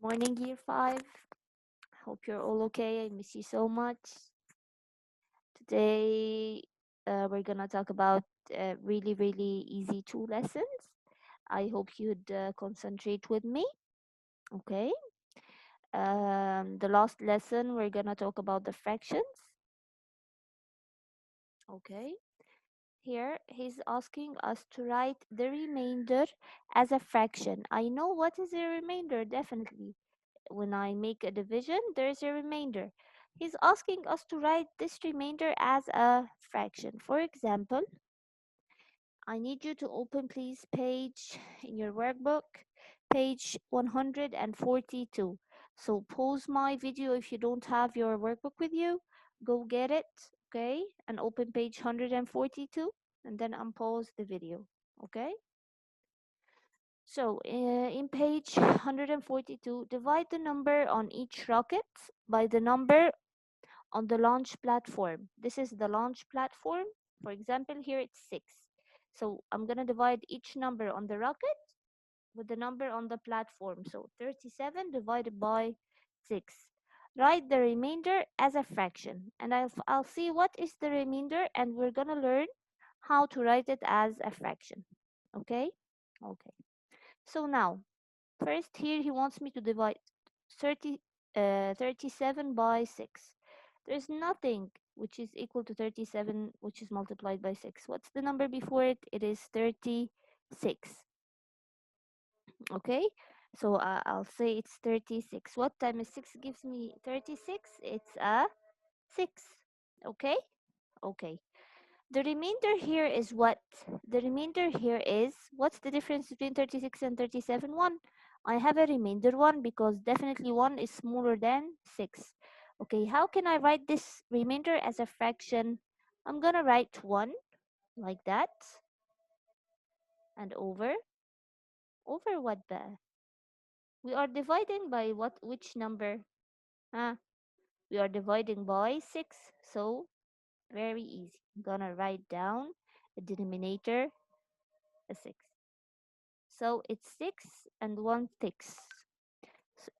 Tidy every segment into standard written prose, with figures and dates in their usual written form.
Morning, year five. Hope you're all okay. I miss you so much. Today, we're gonna talk about really, really easy two lessons. I hope you'd concentrate with me. Okay. The last lesson, we're gonna talk about the fractions. Okay. Here, he's asking us to write the remainder as a fraction. I know what is a remainder, definitely. When I make a division, there's a remainder. He's asking us to write this remainder as a fraction. For example, I need you to open, please, page in your workbook, page 142. So pause my video if you don't have your workbook with you. Go get it, okay? And open page 142 and then unpause the video, okay? So in page 142, divide the number on each rocket by the number on the launch platform. This is the launch platform. For example, here it's 6. So I'm going to divide each number on the rocket with the number on the platform. So 37 divided by 6. Write the remainder as a fraction. And I'll see what is the remainder and we're going to learn how to write it as a fraction. Okay? Okay. So now, first here he wants me to divide 30, 37 by 6. There's nothing which is equal to 37 which is multiplied by 6. What's the number before it? It is 36. Okay, so I'll say it's 36. What times 6 gives me 36? It's a 6. Okay, okay. The remainder here is what? The remainder here is, what's the difference between 36 and 37? 1. I have a remainder 1 because definitely 1 is smaller than 6. Okay, how can I write this remainder as a fraction? I'm gonna write 1 like that and over what the? We are dividing by what? Which number? Huh? We are dividing by 6. So very easy. I'm gonna write down the denominator a 6. So it's 6 and 1 6. S-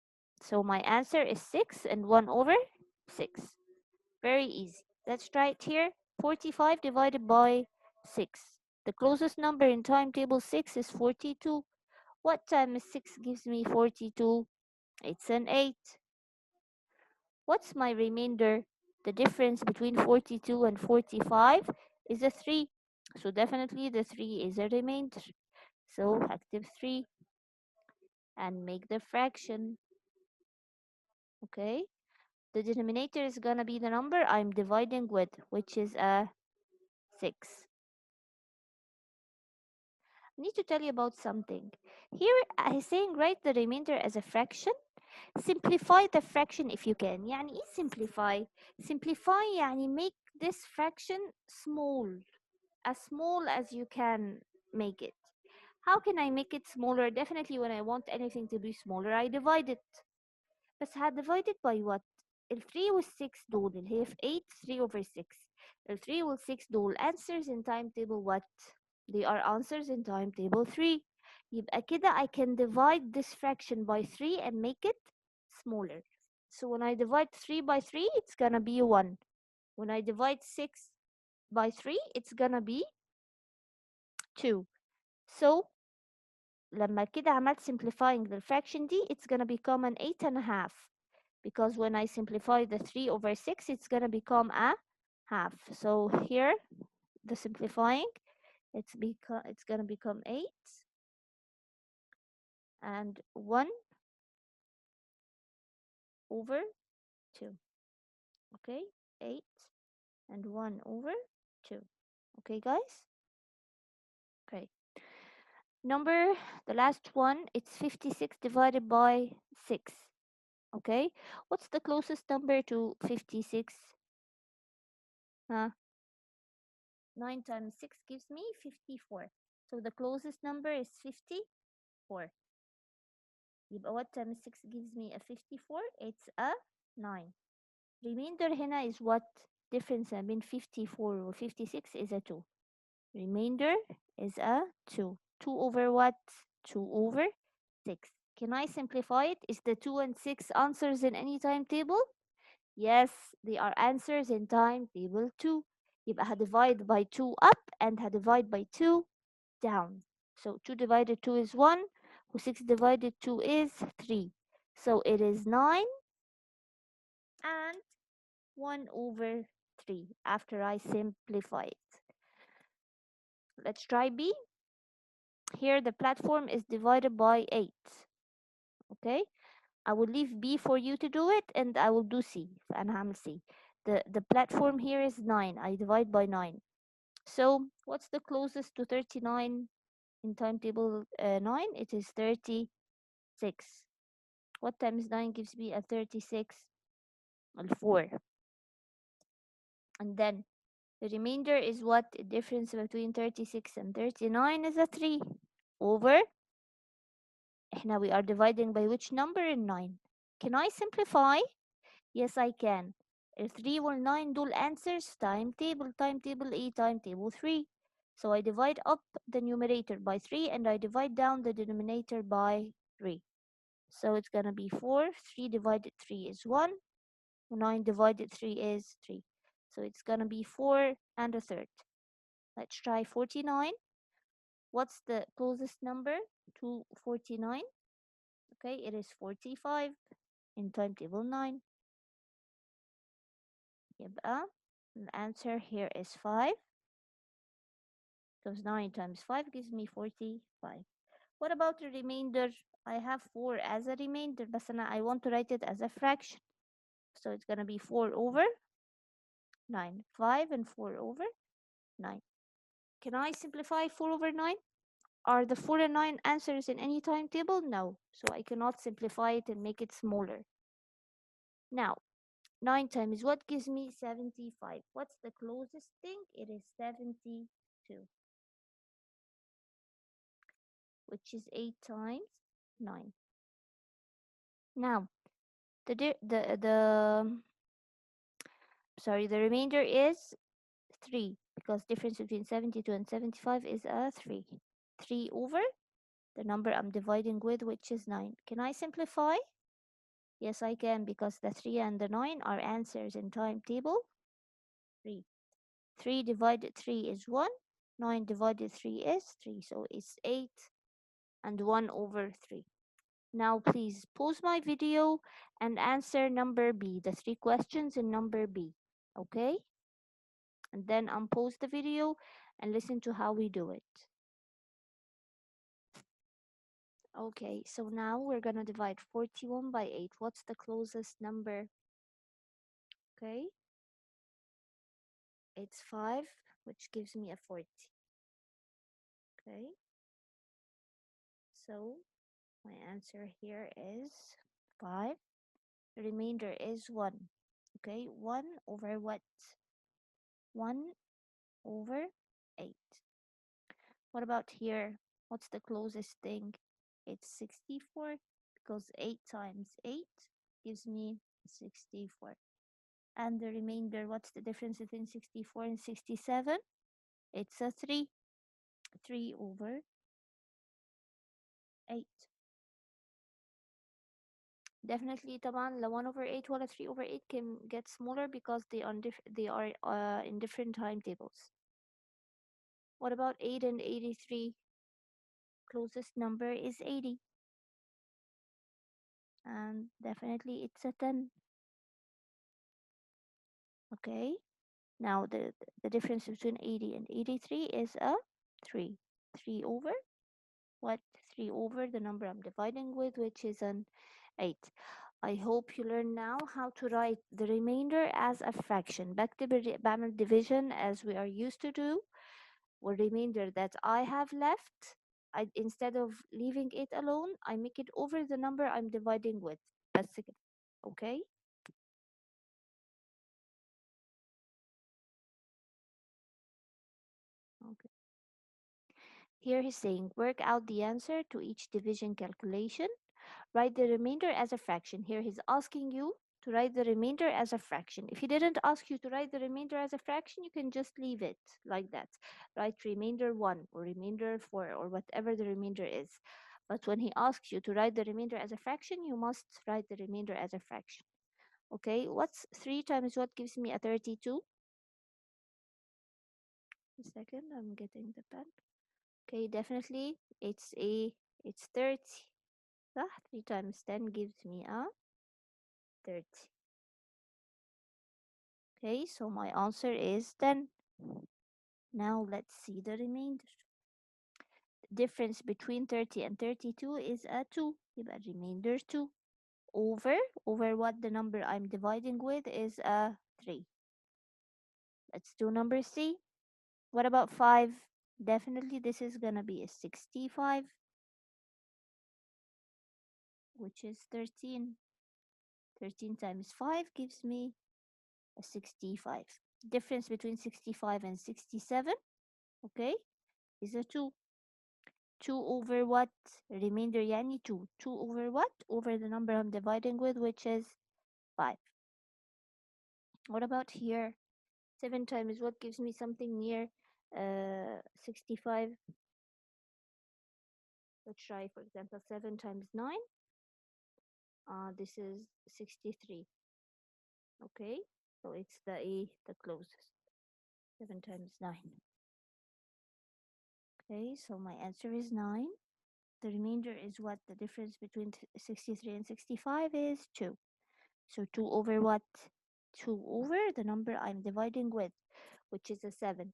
So my answer is 6 and 1 over 6. Very easy. Let's try it here. 45 divided by 6. The closest number in timetable 6 is 42. What times 6 gives me 42? It's an 8. What's my remainder? The difference between 42 and 45 is a 3. So definitely the 3 is a remainder. So active 3 and make the fraction. Okay, the denominator is gonna be the number I'm dividing with, which is a 6. I need to tell you about something. Here I'm saying write the remainder as a fraction. Simplify the fraction if you can. يعني إيه simplify? Simplify يعني make this fraction small, as small as you can make it. How can I make it smaller? Definitely when I want anything to be smaller I divide it. بس هديفايدد by what؟ ال 3 وال 6 دول اللي هي في 8 3 over 6. ال 3 وال 6 دول answers in timetable what؟ They are answers in timetable 3. يبقى كده I can divide this fraction by 3 and make it smaller. So when I divide 3 by 3 it's gonna be 1. When I divide 6 by 3 it's gonna be 2. So لما كده عملت simplifying the fraction دي it's gonna become an 8 and a half. Because when I simplify the 3 over 6 it's gonna become a half. So here the simplifying it's gonna become 8 and 1 over 2. Okay, 8 and 1 over 2. Okay guys, okay. Number, the last one, it's 56 divided by 6. Okay, what's the closest number to 56? Huh? 9 times 6 gives me 54. So the closest number is 54. يبقى what times 6 gives me a 54? It's a 9. Remainder هنا is what? Difference between 54 و 56 is a 2. Remainder is a 2. 2 over what? 2 over 6. Can I simplify it? Is the 2 and 6 answers in any timetable? Yes, they are answers in timetable 2. يبقى هدivide by 2 up and هدivide by 2 down. So 2 divided 2 is 1, 6 divided 2 is 3. So it is 9 and 1 over 3 after I simplify it. Let's try B. Here the platform is divided by 8. Okay, I will leave B for you to do it and I will do C. أنا هعمل C. The platform here is 9. I divide by 9. So what's the closest to 39 in timetable 9? It is 36. What times 9 gives me a 36? Well, 4. And then the remainder is what? The difference between 36 and 39 is a 3 over. Now we are dividing by which number in 9? Can I simplify? Yes, I can. 3 or 9 دول answers timetable A, timetable 3. So I divide up the numerator by 3 and I divide down the denominator by 3. So it's going to be 4. 3 divided 3 is 1. 9 divided 3 is 3. So it's going to be 4 and a third. Let's try 49. What's the closest number to 49? Okay, it is 45 in timetable 9. يبقى the answer here is 5. Because 9 times 5 gives me 45. What about the remainder? I have 4 as a remainder, but I want to write it as a fraction. So it's going to be 4 over 9. 5 and 4 over 9. Can I simplify 4 over 9? Are the 4 and 9 answers in any timetable? No. So I cannot simplify it and make it smaller. Now, 9 times what gives me 75? What's the closest thing? It is 72, which is 8 times 9. Now, the remainder is 3 because difference between 72 and 75 is a 3. 3 over the number I'm dividing with, which is 9. Can I simplify? Yes, I can because the 3 and the 9 are answers in timetable 3. 3 divided 3 is 1. 9 divided 3 is 3. So it's 8 and 1 over 3. Now please pause my video and answer number B, the 3 questions in number B. Okay? And then unpause the video and listen to how we do it. Okay, so now we're gonna divide 41 by 8. What's the closest number? Okay, it's 5, which gives me a 40. Okay, so my answer here is 5. The remainder is 1. Okay, 1 over what? 1 over 8. What about here? What's the closest thing? It's 64 because 8 times 8 gives me 64. And the remainder, what's the difference between 64 and 67? It's a 3. 3 over 8. Definitely طبعا the 1 over 8 ولا 3 over 8 can get smaller because they are in different timetables. What about 8 and 83? Closest number is 80. And definitely it's a 10. Okay. Now the difference between 80 and 83 is a 3. 3 over what? 3 over the number I'm dividing with, which is an 8. I hope you learn now how to write the remainder as a fraction. بعمل division as we are used to do. Or remainder that I have left, instead of leaving it alone, I make it over the number I'm dividing with. That's it. Okay? Okay. Here he's saying work out the answer to each division calculation. Write the remainder as a fraction. Here he's asking you to write the remainder as a fraction. If he didn't ask you to write the remainder as a fraction, you can just leave it like that. Write remainder 1 or remainder 4 or whatever the remainder is. But when he asks you to write the remainder as a fraction, you must write the remainder as a fraction. Okay, what's 3 times what gives me a 32? A second, I'm getting the pen. Okay, definitely it's 30. صح? 3 times 10 gives me a 30. Okay, so my answer is 10. Now let's see the remainder. Difference between 30 and 32 is a 2. يبقى remainder 2. Over what the number I'm dividing with is a 3. Let's do number C. What about 5? Definitely this is gonna be a 65, which is 13. 13 times 5 gives me a 65. Difference between 65 and 67, okay, is a 2. 2 over what? Remainder يعني 2. 2 over what? Over the number I'm dividing with, which is 5. What about here? 7 times what gives me something near 65? Let's try, for example, 7 times 9. This is 63. Okay, so it's the closest. 7 times 9. Okay, so my answer is 9. The remainder is what? The difference between 63 and 65 is 2. So 2 over what? 2 over the number I'm dividing with, which is a 7.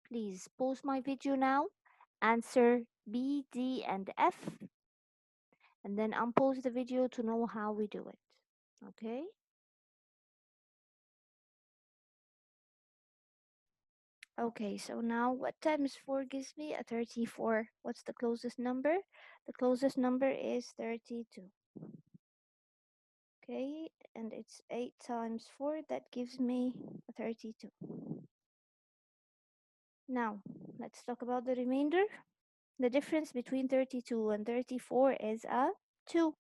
Please pause my video now, answer B, D, and F, and then unpause the video to know how we do it. Okay? Okay, so now what times 4 gives me a 34? What's the closest number? The closest number is 32. Okay, and it's 8 times 4, that gives me a 32. Now, let's talk about the remainder. The difference between 32 and 34 is a 2.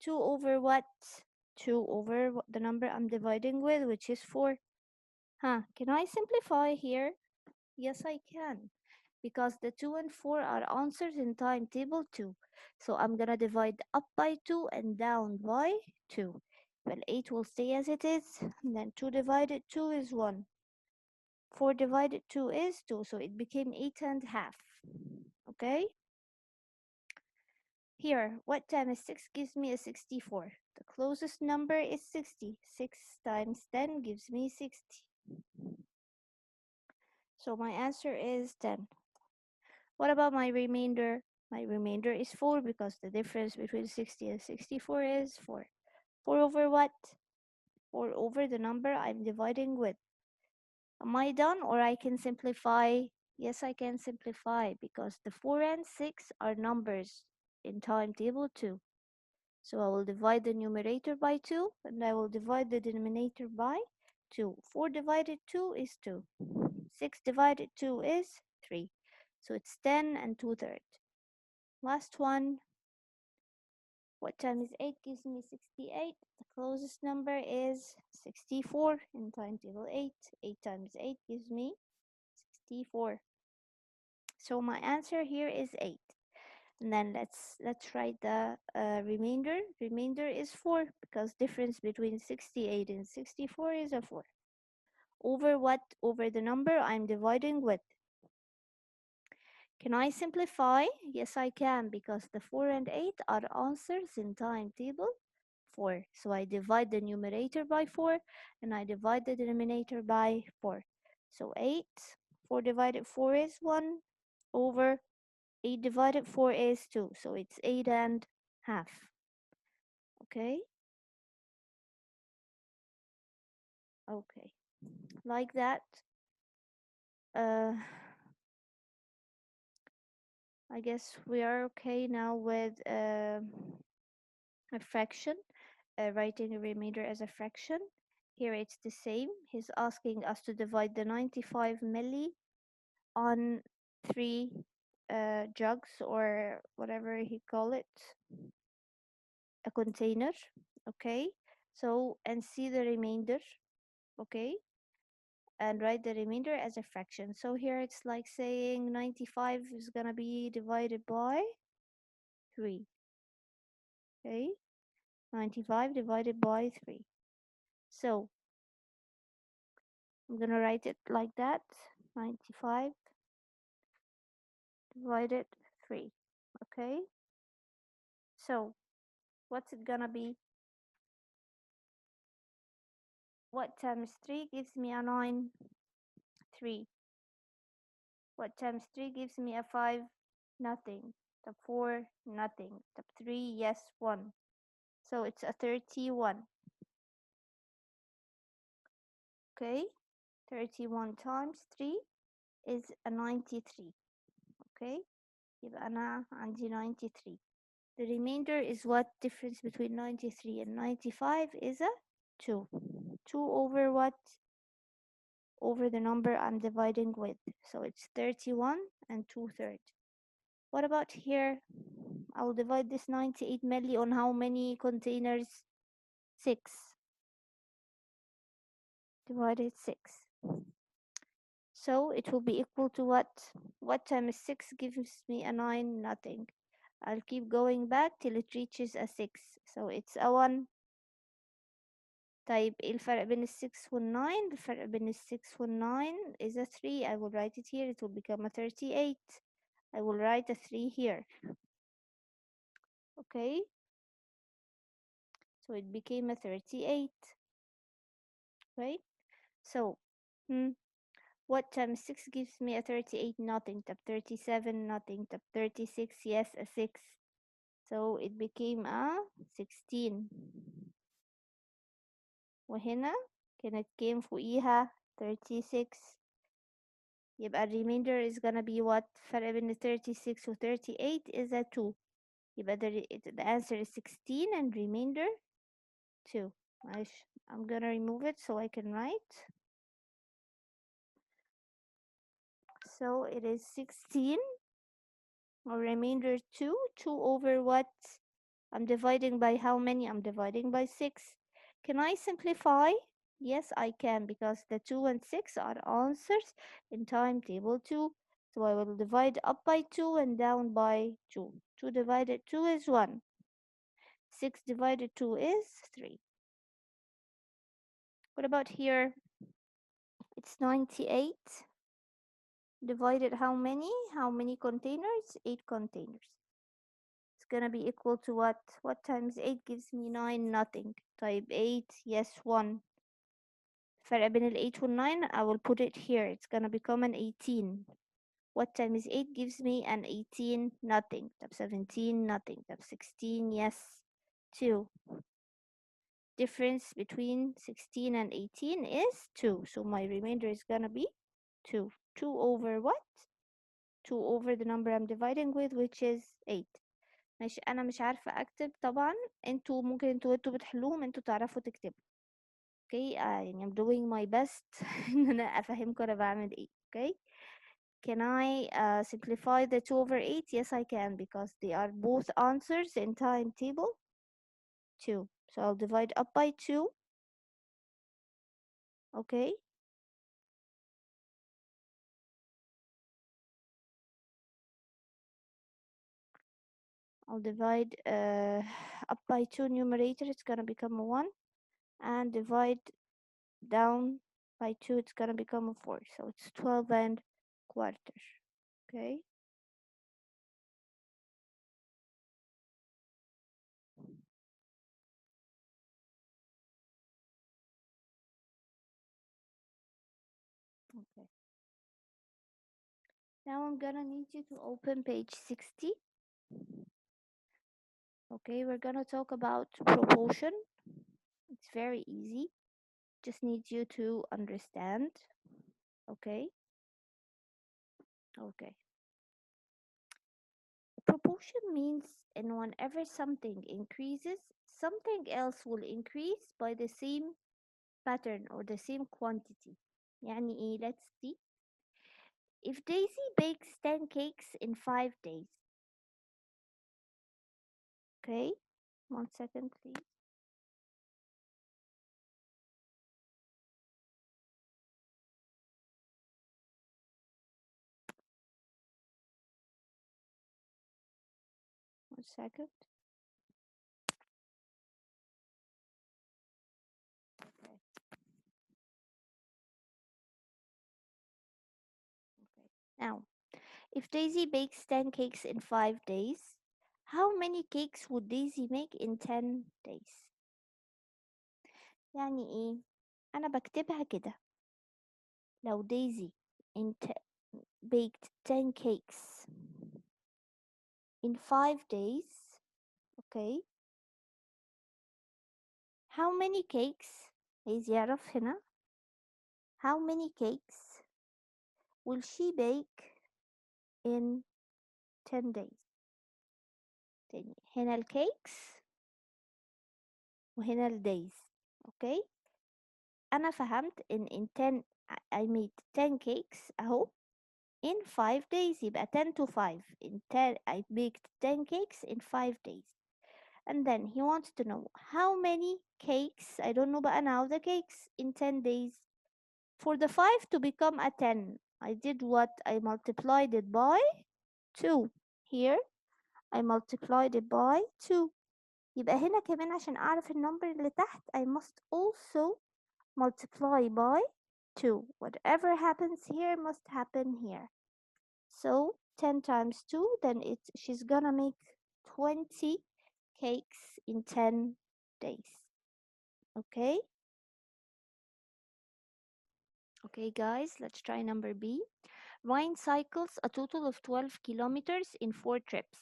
2 over what? 2 over the number I'm dividing with, which is 4. Can I simplify here? Yes, I can. Because the 2 and 4 are answers in timetable 2. So I'm gonna divide up by 2 and down by 2. Well, 8 will stay as it is. And then 2 divided 2 is 1. 4 divided 2 is 2. So it became 8 and half. Okay? Here, what times 6 gives me a 64? The closest number is 60. 6 times 10 gives me 60. So my answer is 10. What about my remainder? My remainder is 4 because the difference between 60 and 64 is 4. 4 over what? 4 over the number I'm dividing with. Am I done or I can simplify? Yes, I can simplify because the 4 and 6 are numbers in timetable 2. So I will divide the numerator by 2 and I will divide the denominator by 2. 4 divided 2 is 2. 6 divided 2 is 3. So it's 10 and 2/3. Last one. What times 8 gives me 68? The closest number is 64 in timetable 8. 8 times 8 gives me 64. So my answer here is 8. And then let's write the remainder. Remainder is 4 because difference between 68 and 64 is a 4. Over what? Over the number I'm dividing with. Can I simplify? Yes, I can because the 4 and 8 are answers in timetable 4. So I divide the numerator by 4 and I divide the denominator by 4. So 8, 4 divided 4 is 1 over 8 divided 4 is 2. So it's 8 and half. Okay? Okay. Like that. Uh, I guess we are okay now with a fraction, writing a remainder as a fraction. Here it's the same. He's asking us to divide the 95 milli on 3 jugs or whatever he call it, a container. Okay, so and see the remainder. Okay, and write the remainder as a fraction. So here it's like saying 95 is gonna be divided by 3. Okay, 95 divided by 3. So I'm gonna write it like that. 95 divided 3. Okay, so what's it gonna be? What times 3 gives me a 9? 3. What times 3 gives me a 5? Nothing. The 4, nothing. The 3, yes, 1. So it's a 31. Okay, 31 times 3 is a 93. Okay, يبقى أنا عندي 93. The remainder is what difference between 93 and 95 is a 2. 2 over what? Over the number I'm dividing with. So it's 31 and 2/3. What about here? I'll divide this 98 milli on how many containers? 6. Divided 6. So it will be equal to what? What times 6 gives me a 9? Nothing. I'll keep going back till it reaches a 6. So it's a 1. طيب ايه الفرق بين ال 6 وال 9؟ الفرق بين ال 6 وال 9 is a 3. I will write it here. It will become a 38. I will write a 3 here. Okay. So it became a 38. Right? So, what times 6 gives me a 38? Nothing. Tab 37, nothing. Tab 36, yes, a 6. So it became a 16. وهنا كانت كام فوقيها 36. يبقى remainder is gonna be what? فرق بين 36 و 38 is a 2. يبقى the answer is 16 and remainder 2. معلش I'm gonna remove it so I can write. So it is 16 or remainder 2. 2 over what? I'm dividing by how many? I'm dividing by 6. Can I simplify? Yes, I can, because the 2 and 6 are answers in timetable 2. So I will divide up by 2 and down by 2. 2 divided 2 is 1. 6 divided 2 is 3. What about here? It's 98. Divided how many? How many containers? 8 containers. It's gonna be equal to what? What times 8 gives me 9? Nothing. Type 8, yes, 1. فرق بين ال 8 وال 9, I will put it here. It's gonna become an 18. What times 8 gives me an 18? Nothing. Tab 17, nothing. Tab 16, yes, 2. Difference between 16 and 18 is 2. So my remainder is gonna be 2. 2 over what? 2 over the number I'm dividing with, which is 8. ماشي، انا مش عارفة اكتب طبعا. انتوا ممكن انتوا بتحلوهم انتوا تعرفوا تكتبوا. Okay, يعني I'm doing my best ان انا افهمكم انا بعمل ايه. Okay, can I simplify the 2 over 8? Yes, I can, because they are both answers in timetable 2. So I'll divide up by 2. Okay, I'll divide up by 2 numerator, it's gonna become a 1, and divide down by 2, it's gonna become a 4. So it's 12 and quarter. Okay, okay. Now I'm gonna need you to open page 60. Okay, we're gonna talk about proportion. It's very easy. Just need you to understand. Okay. Okay. Proportion means and whenever something increases, something else will increase by the same pattern or the same quantity. يعني ايه? Let's see. If Daisy bakes 10 cakes in 5 days. Okay. 1 second, please. 1 second. Okay. Okay. Now, if Daisy bakes 10 cakes in 5 days, how many cakes would Daisy make in 10 days؟ يعني ايه؟ أنا بكتبها كده. لو Daisy baked 10 cakes in 5 days, okay, how many cakes عايز يعرف هنا how many cakes will she bake in 10 days. تاني هنا الكيكس وهنا الدايز. اوكي انا فهمت ان in 10 I made 10 cakes اهو in 5 days يبقى 10 to 5 in 10 I baked 10 cakes in 5 days. And then he wants to know how many cakes, I don't know بقى now the cakes in 10 days. For the 5 to become a 10, I did what? I multiplied it by 2. Here I multiplied it by 2. يبقى هنا كمان عشان أعرف النمبر اللي تحت I must also multiply by 2. Whatever happens here must happen here. So 10 times 2, then she's gonna make 20 cakes in 10 days. Okay? Okay, guys, let's try number B. Ryan cycles a total of 12 kilometers in 4 trips.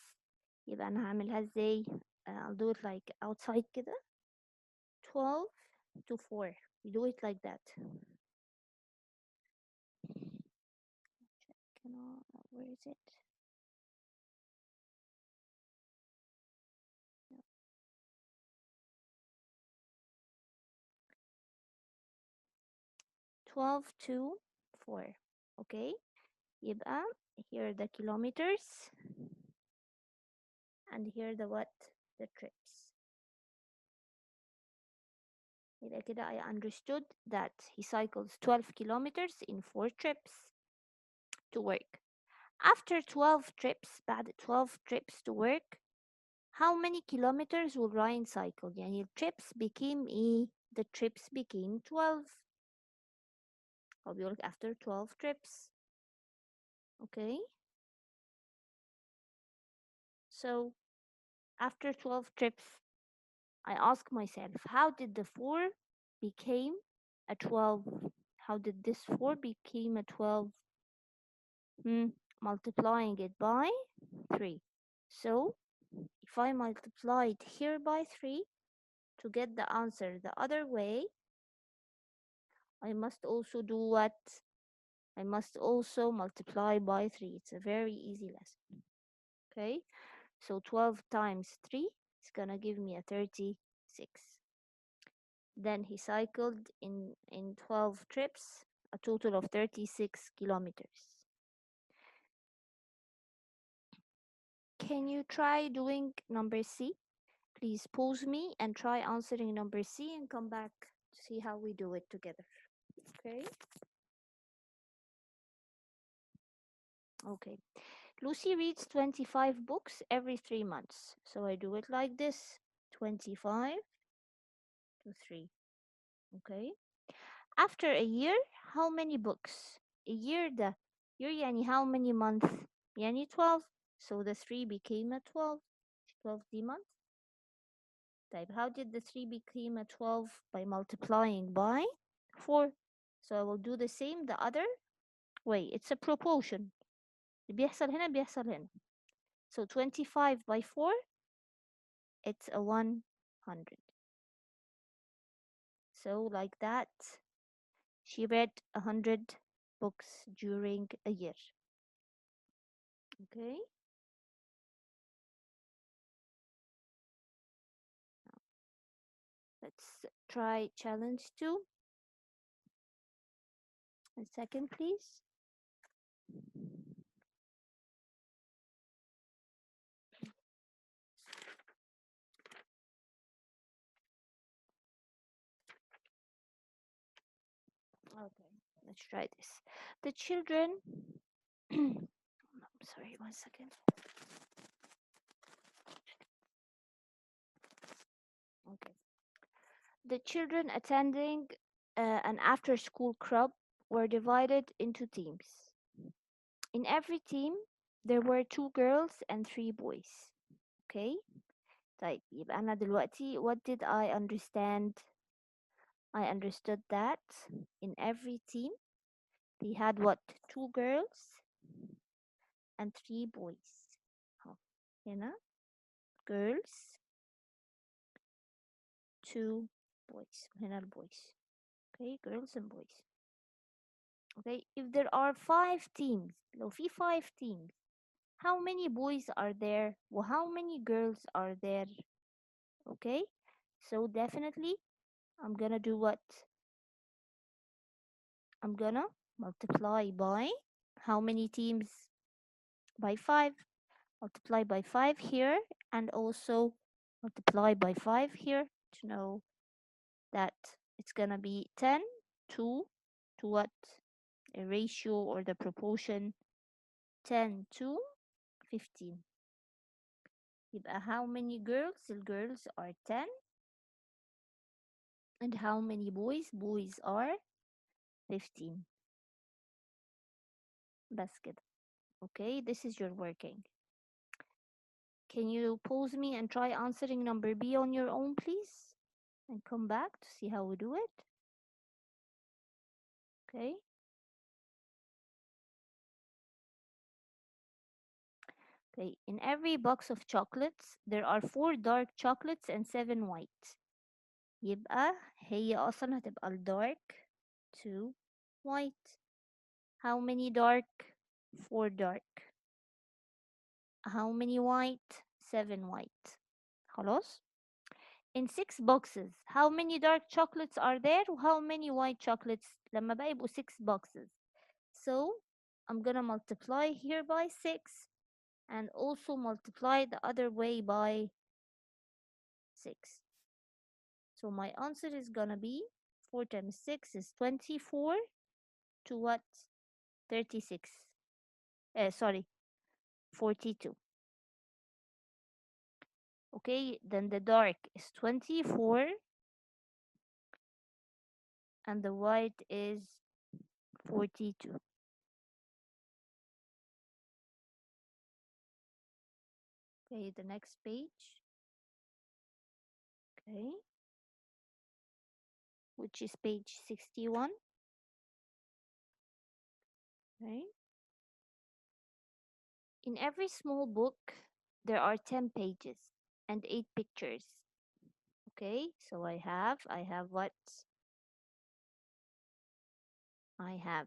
يبقى أنا هعملها ازاي؟ I'll do it like outside كده. 12 to 4. We do it like that. Where is it? No. 12 to 4. Okay. يبقى here are the kilometers and here the what? The trips. يبقى كده I understood that he cycles 12 kilometers in 4 trips to work. After 12 trips, بعد 12 trips to work, how many kilometers will Ryan cycle؟ يعني trips became ايه؟ The trips became 12. أو بيقولك after 12 trips. Okay. So after 12 trips, I ask myself, how did the 4 became a 12? How did this 4 became a 12? Multiplying it by 3. So if I multiplied here by 3 to get the answer the other way, I must also do what? I must also multiply by 3. It's a very easy lesson. Okay, so 12 times 3 is gonna give me a 36. Then he cycled in 12 trips, a total of 36 kilometers. Can you try doing number C? Please pause me and try answering number C and come back to see how we do it together. Okay? Okay. Lucy reads 25 books every 3 months. So I do it like this. 25 to 3. Okay? After a year, how many books? A year year يعني how many months? يعني 12. So the 3 became a 12. 12 دي month. طيب how did the 3 become a 12? By multiplying by 4. So I will do the same the other way. It's a proportion. بيحصل هنا بيحصل هنا. So 25 by 4, it's a 100. So like that, she read 100 books during a year. Okay. Let's try challenge 2. A second, please. Okay, let's try this. The children, sorry, 1 second. Okay. The children attending an after school club were divided into teams. In every team, there were two girls and three boys. Okay. طيب يبقى أنا دلوقتي what did I understand? I understood that in every team they had what? Two girls and three boys. أهو. هنا girls, two boys. هنا البويز. Okay, girls and boys. Okay, if there are five teams, لو في five teams, how many boys are there? Or how many girls are there? Okay, so definitely I'm gonna do what? I'm gonna multiply by how many teams? By 5. Multiply by 5 here and also multiply by 5 here to know that it's gonna be 10 to what? A ratio or the proportion 10 to 15. يبقى how many girls? The girls are 10. And how many boys? Boys are 15. بس كده. Okay, this is your working. Can you pause me and try answering number B on your own, please? And come back to see how we do it. Okay. Okay. In every box of chocolates, there are 4 dark chocolates and 7 white. يبقى هي أصلا هتبقى ال dark 2 white. How many dark? 4 dark. How many white? 7 white. خلاص. In 6 boxes, how many dark chocolates are there? How many white chocolates? لما بقى يبقوا 6 boxes. So I'm gonna multiply here by 6 and also multiply the other way by 6. So my answer is gonna be 4 times 6 is 24 to what? 36. Sorry, 42. Okay, then the dark is 24 and the white is 42. Okay, the next page. Okay, which is page 61. Okay. In every small book, there are 10 pages and 8 pictures. Okay, so I have what? I have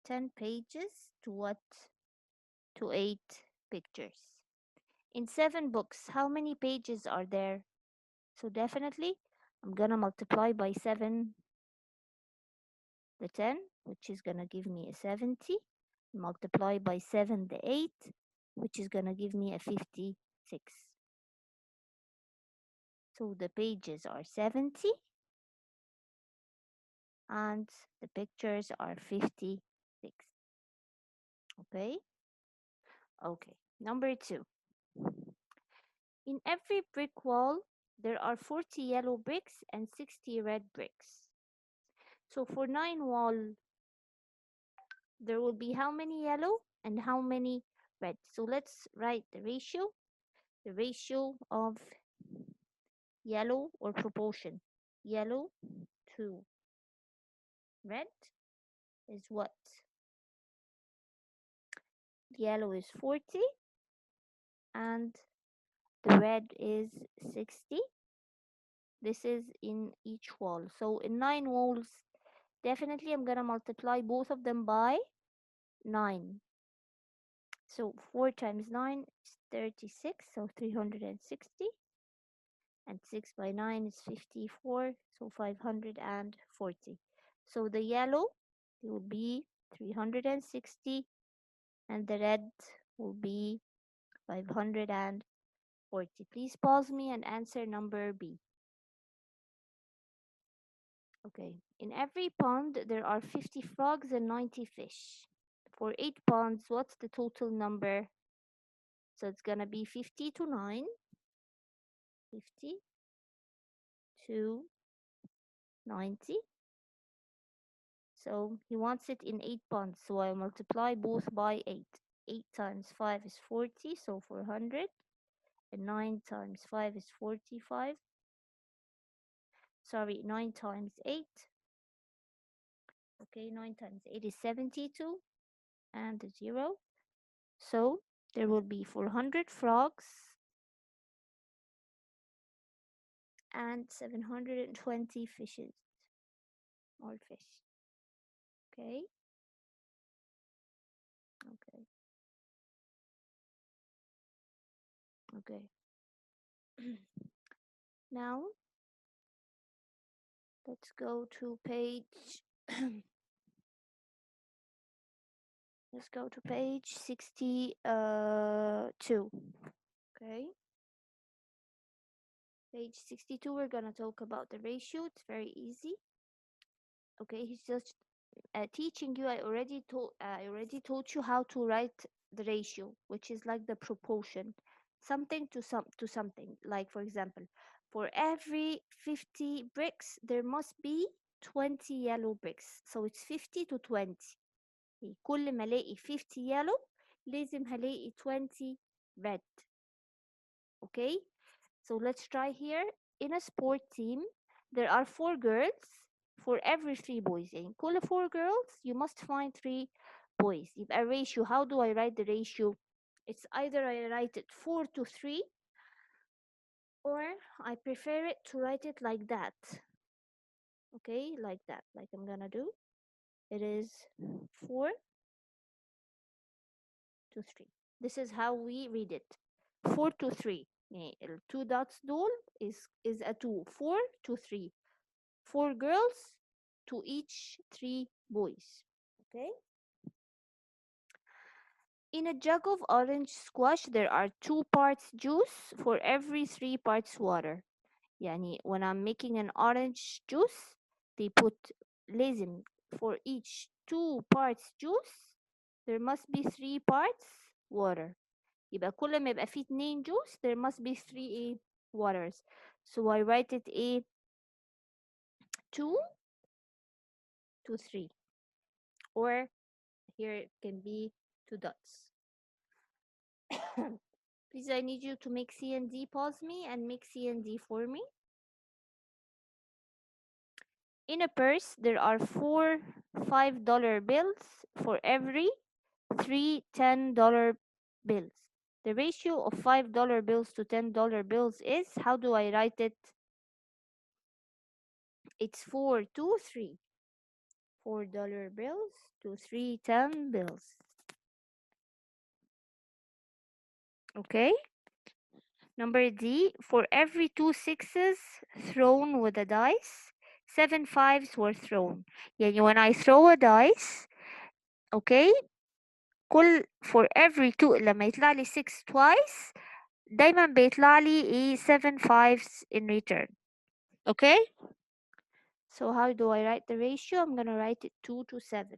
10 pages to what? To 8 pictures. In 7 books, how many pages are there? So definitely, I'm gonna multiply by 7 the 10, which is gonna give me a 70. Multiply by 7 the 8, which is gonna give me a 56. So the pages are 70 and the pictures are 56. Okay? Okay. Number 2. In every brick wall, there are 40 yellow bricks and 60 red bricks. So for 9 wall, there will be how many yellow and how many red? So let's write the ratio. The ratio of yellow or proportion. Yellow to red is what? Yellow is 40 and the red is 60. This is in each wall. So in 9 walls, definitely I'm gonna multiply both of them by 9. So 4 times 9 is 36, so 360. And 6 by 9 is 54, so 540. So the yellow will be 360 and the red will be 540. Please pause me and answer number B. Okay, in every pond there are 50 frogs and 90 fish. For 8 ponds, what's the total number? So it's gonna be 50 to 9, 50 to 90. So he wants it in 8 bonds. So I multiply both by 8. 8 times 5 is 40, so 400. And 9 times 5 is 45. Sorry, 9 times 8. Okay, 9 times 8 is 72. And a 0. So there will be 400 frogs and 720 fishes or fish. Okay, okay, okay. Now let's go to page let's go to page 62. Okay, page 62, we're gonna talk about the ratio. It's very easy. Okay, he's just teaching you. I already told you how to write the ratio, which is like the proportion, something to something. Like for example, for every 50 bricks, there must be 20 yellow bricks. So it's 50 to 20. كل ما الاقي 50 yellow لازم هلاقي 20 red. Okay, so let's try here. In a sport team, there are 4 girls for every 3 boys. يعني كل 4 girls you must find 3 boys. يبقى ratio, how do I write the ratio? It's either I write it 4 to 3, or I prefer it to write it like that. Okay, like that, like I'm gonna do. It is 4 to 3. This is how we read it. 4 to 3. يعني ال 2 dots دول is a 2. 4 to 3. 4 girls to each 3 boys. Okay. In a jug of orange squash, there are 2 parts juice for every 3 parts water. يعني when I'm making an orange juice, they put لازم for each 2 parts juice, there must be 3 parts water. يبقى كل ما يبقى فيه 2 juice, there must be 3 waters. So I write it 2 to 3. Or here it can be 2 dots. Please, I need you to make C and D, pause me and make C and D for me. In a purse, there are 4 $5 bills for every 3 $10 bills. The ratio of $5 bills to $10 bills is, how do I write it? It's 4 to 3. $4 bills to 3 $10 bills. Okay. Number D, for every 2 sixes thrown with a dice, 7 fives were thrown. يعني when I throw a dice, okay, for every 2 لما يطلع لي 6 twice دايما بيطلع لي 7 fives in return. Okay, so how do I write the ratio? I'm gonna write it 2 to 7.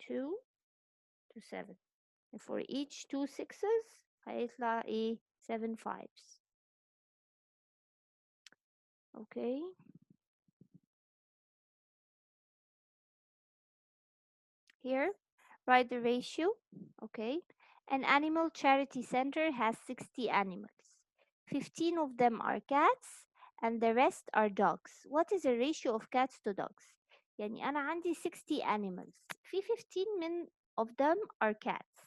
2 to 7. And for each 2 sixes هيطلع 7 fives. Okay. Here, write the ratio. Okay. An animal charity center has 60 animals. 15 of them are cats and the rest are dogs. What is the ratio of cats to dogs? يعني أنا عندي 60 animals. في 15 of them are cats.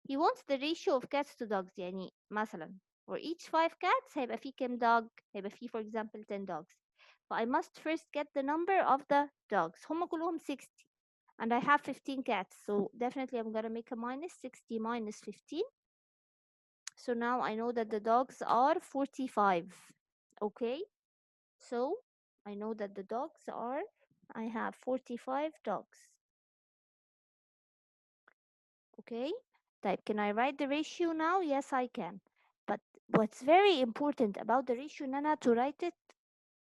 He wants the ratio of cats to dogs. يعني مثلا for each 5 cats هيبقى في كم dog؟ هيبقى في for example 10 dogs. But I must first get the number of the dogs. هم كلهم 60. And I have 15 cats, so definitely I'm gonna make a minus. 60 minus 15. So now I know that the dogs are 45. Okay, so I know that the dogs are, I have 45 dogs. Okay, type, can I write the ratio now? Yes, I can. But what's very important about the ratio Nana, to write it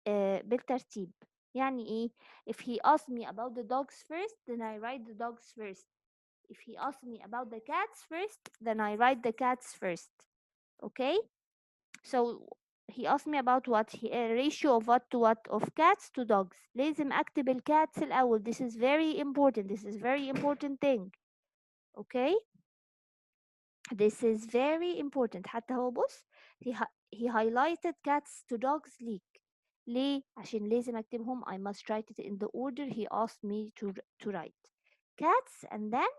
بالترتيب. يعني إيه? If he asks me about the dogs first, then I write the dogs first. If he asks me about the cats first, then I write the cats first. Okay? So he asked me about what ratio of what to what of cats to dogs. لازم أكتب الcats الأول. This is very important. This is very important thing. Okay. This is very important. حتى هو بص he highlighted cats to dogs ليه؟ عشان لازم أكتبهم. I must write it in the order he asked me to write. Cats and then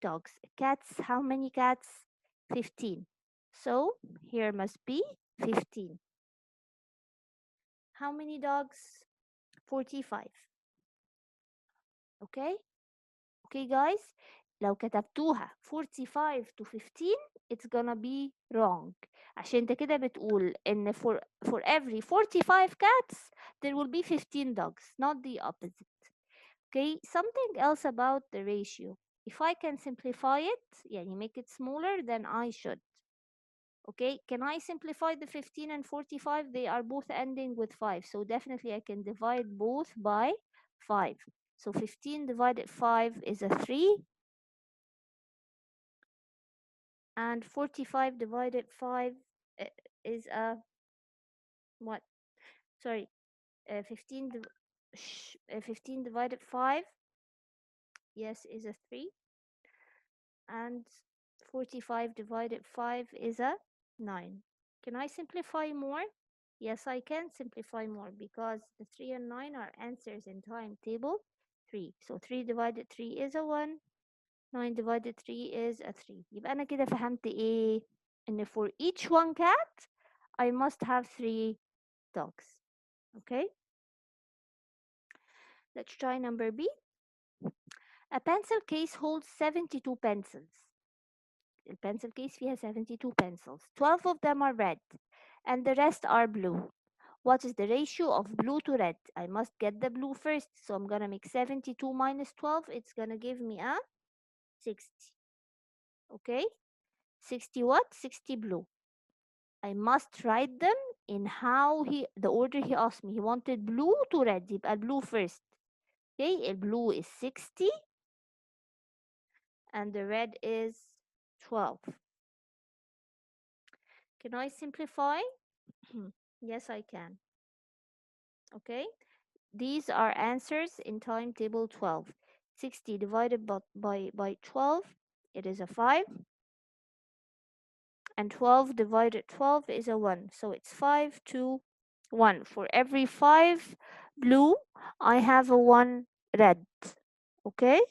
dogs. Cats, how many cats? 15. So here must be 15. How many dogs? 45. Okay? Okay guys, لو كتبتوها 45 to 15 it's gonna be wrong. عشان انت كده بتقول ان for every 45 cats there will be 15 dogs, not the opposite. Okay, something else about the ratio. If I can simplify it, يعني make it smaller, then I should. Okay, can I simplify the 15 and 45? They are both ending with 5, so definitely I can divide both by 5. So 15 divided 5 is a 3, and 45 divided 5 is a what? Sorry, 15 divided 5, yes, is a 3, and 45 divided 5 is a 9. Can I simplify more? Yes, I can simplify more because the 3 and 9 are answers in timetable 3. So 3 divided 3 is a 1. 9 divided 3 is a 3. يبقى أنا كده فهمت إيه؟ إن for each one cat I must have 3 dogs. Okay? Let's try number B. A pencil case holds 72 pencils. البنسل case فيها 72 pencils. 12 of them are red and the rest are blue. What is the ratio of blue to red? I must get the blue first. So I'm gonna make 72 minus 12. It's gonna give me a 60. Okay? 60 what? 60 blue. I must write them in the order he asked me. He wanted blue to red. يبقى blue first. Okay? Blue is 60 and the red is 12. Can I simplify? Yes, I can. Okay? These are answers in timetable 12. 60 divided by 12, it is a 5. And 12 divided 12 is a 1. So it's 5 to 1. For every 5 blue, I have a 1 red. Okay?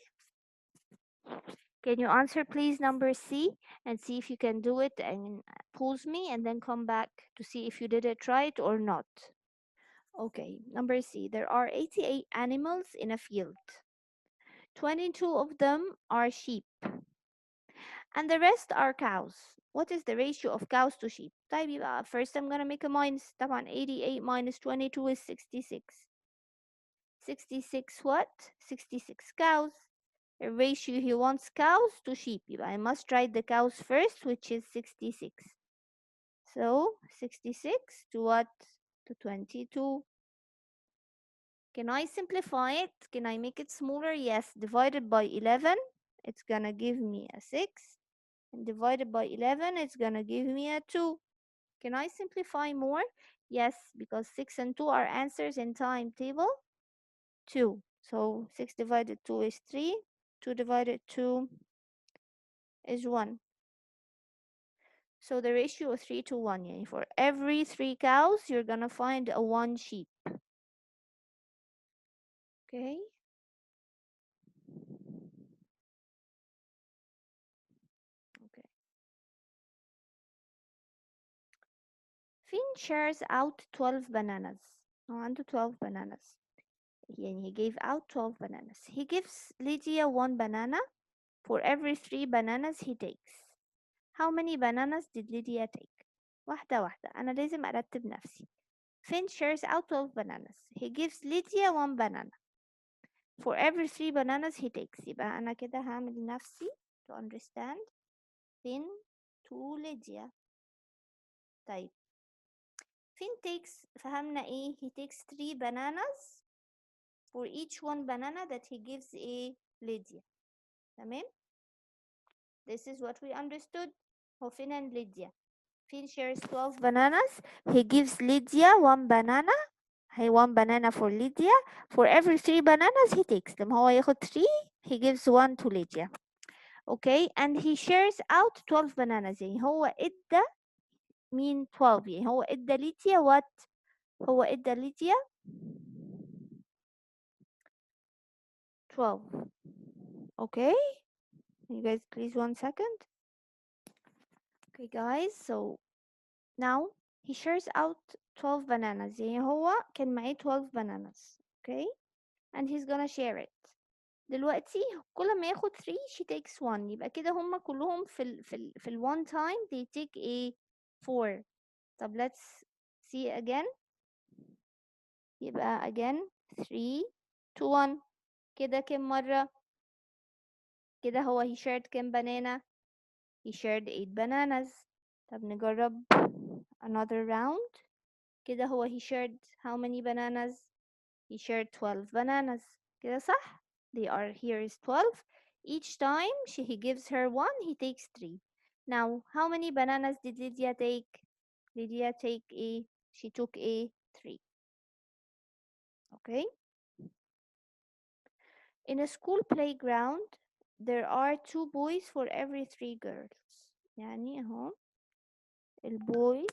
Can you answer please number C and see if you can do it and pause me and then come back to see if you did it right or not? Okay, number C. There are 88 animals in a field. 22 of them are sheep and the rest are cows. What is the ratio of cows to sheep? طيب يبقى first I'm gonna make a minus. طبعا 88 minus 22 is 66. 66 what? 66 cows. The ratio he wants cows to sheep. يبقى I must write the cows first, which is 66. So 66 to what? To 22. Can I simplify it? Can I make it smaller? Yes. Divided by 11, it's gonna give me a 6. And divided by 11, it's gonna give me a 2. Can I simplify more? Yes, because 6 and 2 are answers in timetable 2. So 6 divided 2 is 3. 2 divided 2 is 1. So the ratio is 3 to 1. Yani for every 3 cows, you're gonna find a 1 sheep. Okay. Okay. Finn shares out 12 bananas. عنده 12 bananas. يعني he gave out 12 bananas. He gives Lydia 1 banana for every 3 bananas he takes. How many bananas did Lydia take? واحدة واحدة. أنا لازم أرتب نفسي. Finn shares out 12 bananas. He gives Lydia 1 banana. For every 3 bananas he takes. يبقى أنا كده هعمل نفسي to understand. Finn to Lydia. طيب. Finn takes فهمنا إيه؟ He takes 3 bananas for each 1 banana that he gives a Lydia. تمام؟ This is what we understood. هو Finn and Lydia. Finn shares 12 bananas. He gives Lydia one banana. He one banana for Lydia. For every 3 bananas he takes them. هو ياخد 3. He gives one to Lydia. Okay, and he shares out 12 bananas. يعني هو ادى مين 12. يعني هو ادى ليديا what؟ هو ادى ليديا 12. Okay, you guys please 1 second. Okay guys, so now he shares out 12 bananas. يعني هو كان معاه 12 bananas. Okay, and he's gonna share it. دلوقتي كل ما ياخد 3 she takes 1. يبقى كده هما كلهم في ال one time they take a 4. طب let's see again. يبقى again 3 to 1. كده كم مرة؟ كده هو he shared كم banana؟ he shared 8 bananas. طب نجرب another round. كده هو he shared how many bananas؟ he shared 12 bananas. كده صح؟ they are here is 12. Each time he gives her 1, he takes 3. Now, how many bananas did Lydia take? Lydia she took a 3. Okay? In a school playground, there are 2 boys for every 3 girls. يعني اهو البويز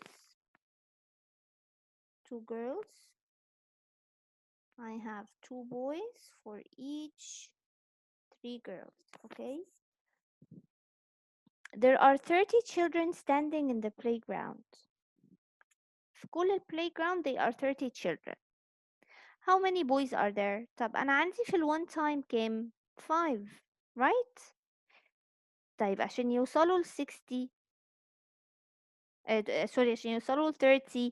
2 girls. I have 2 boys for each 3 girls. Okay? There are 30 children standing in the playground. في كل playground they are 30 children. How many boys are there? طب أنا عندي في one time كام؟ 5 right؟ طيب عشان يوصلوا ل 60 sorry عشان يوصلوا ل 30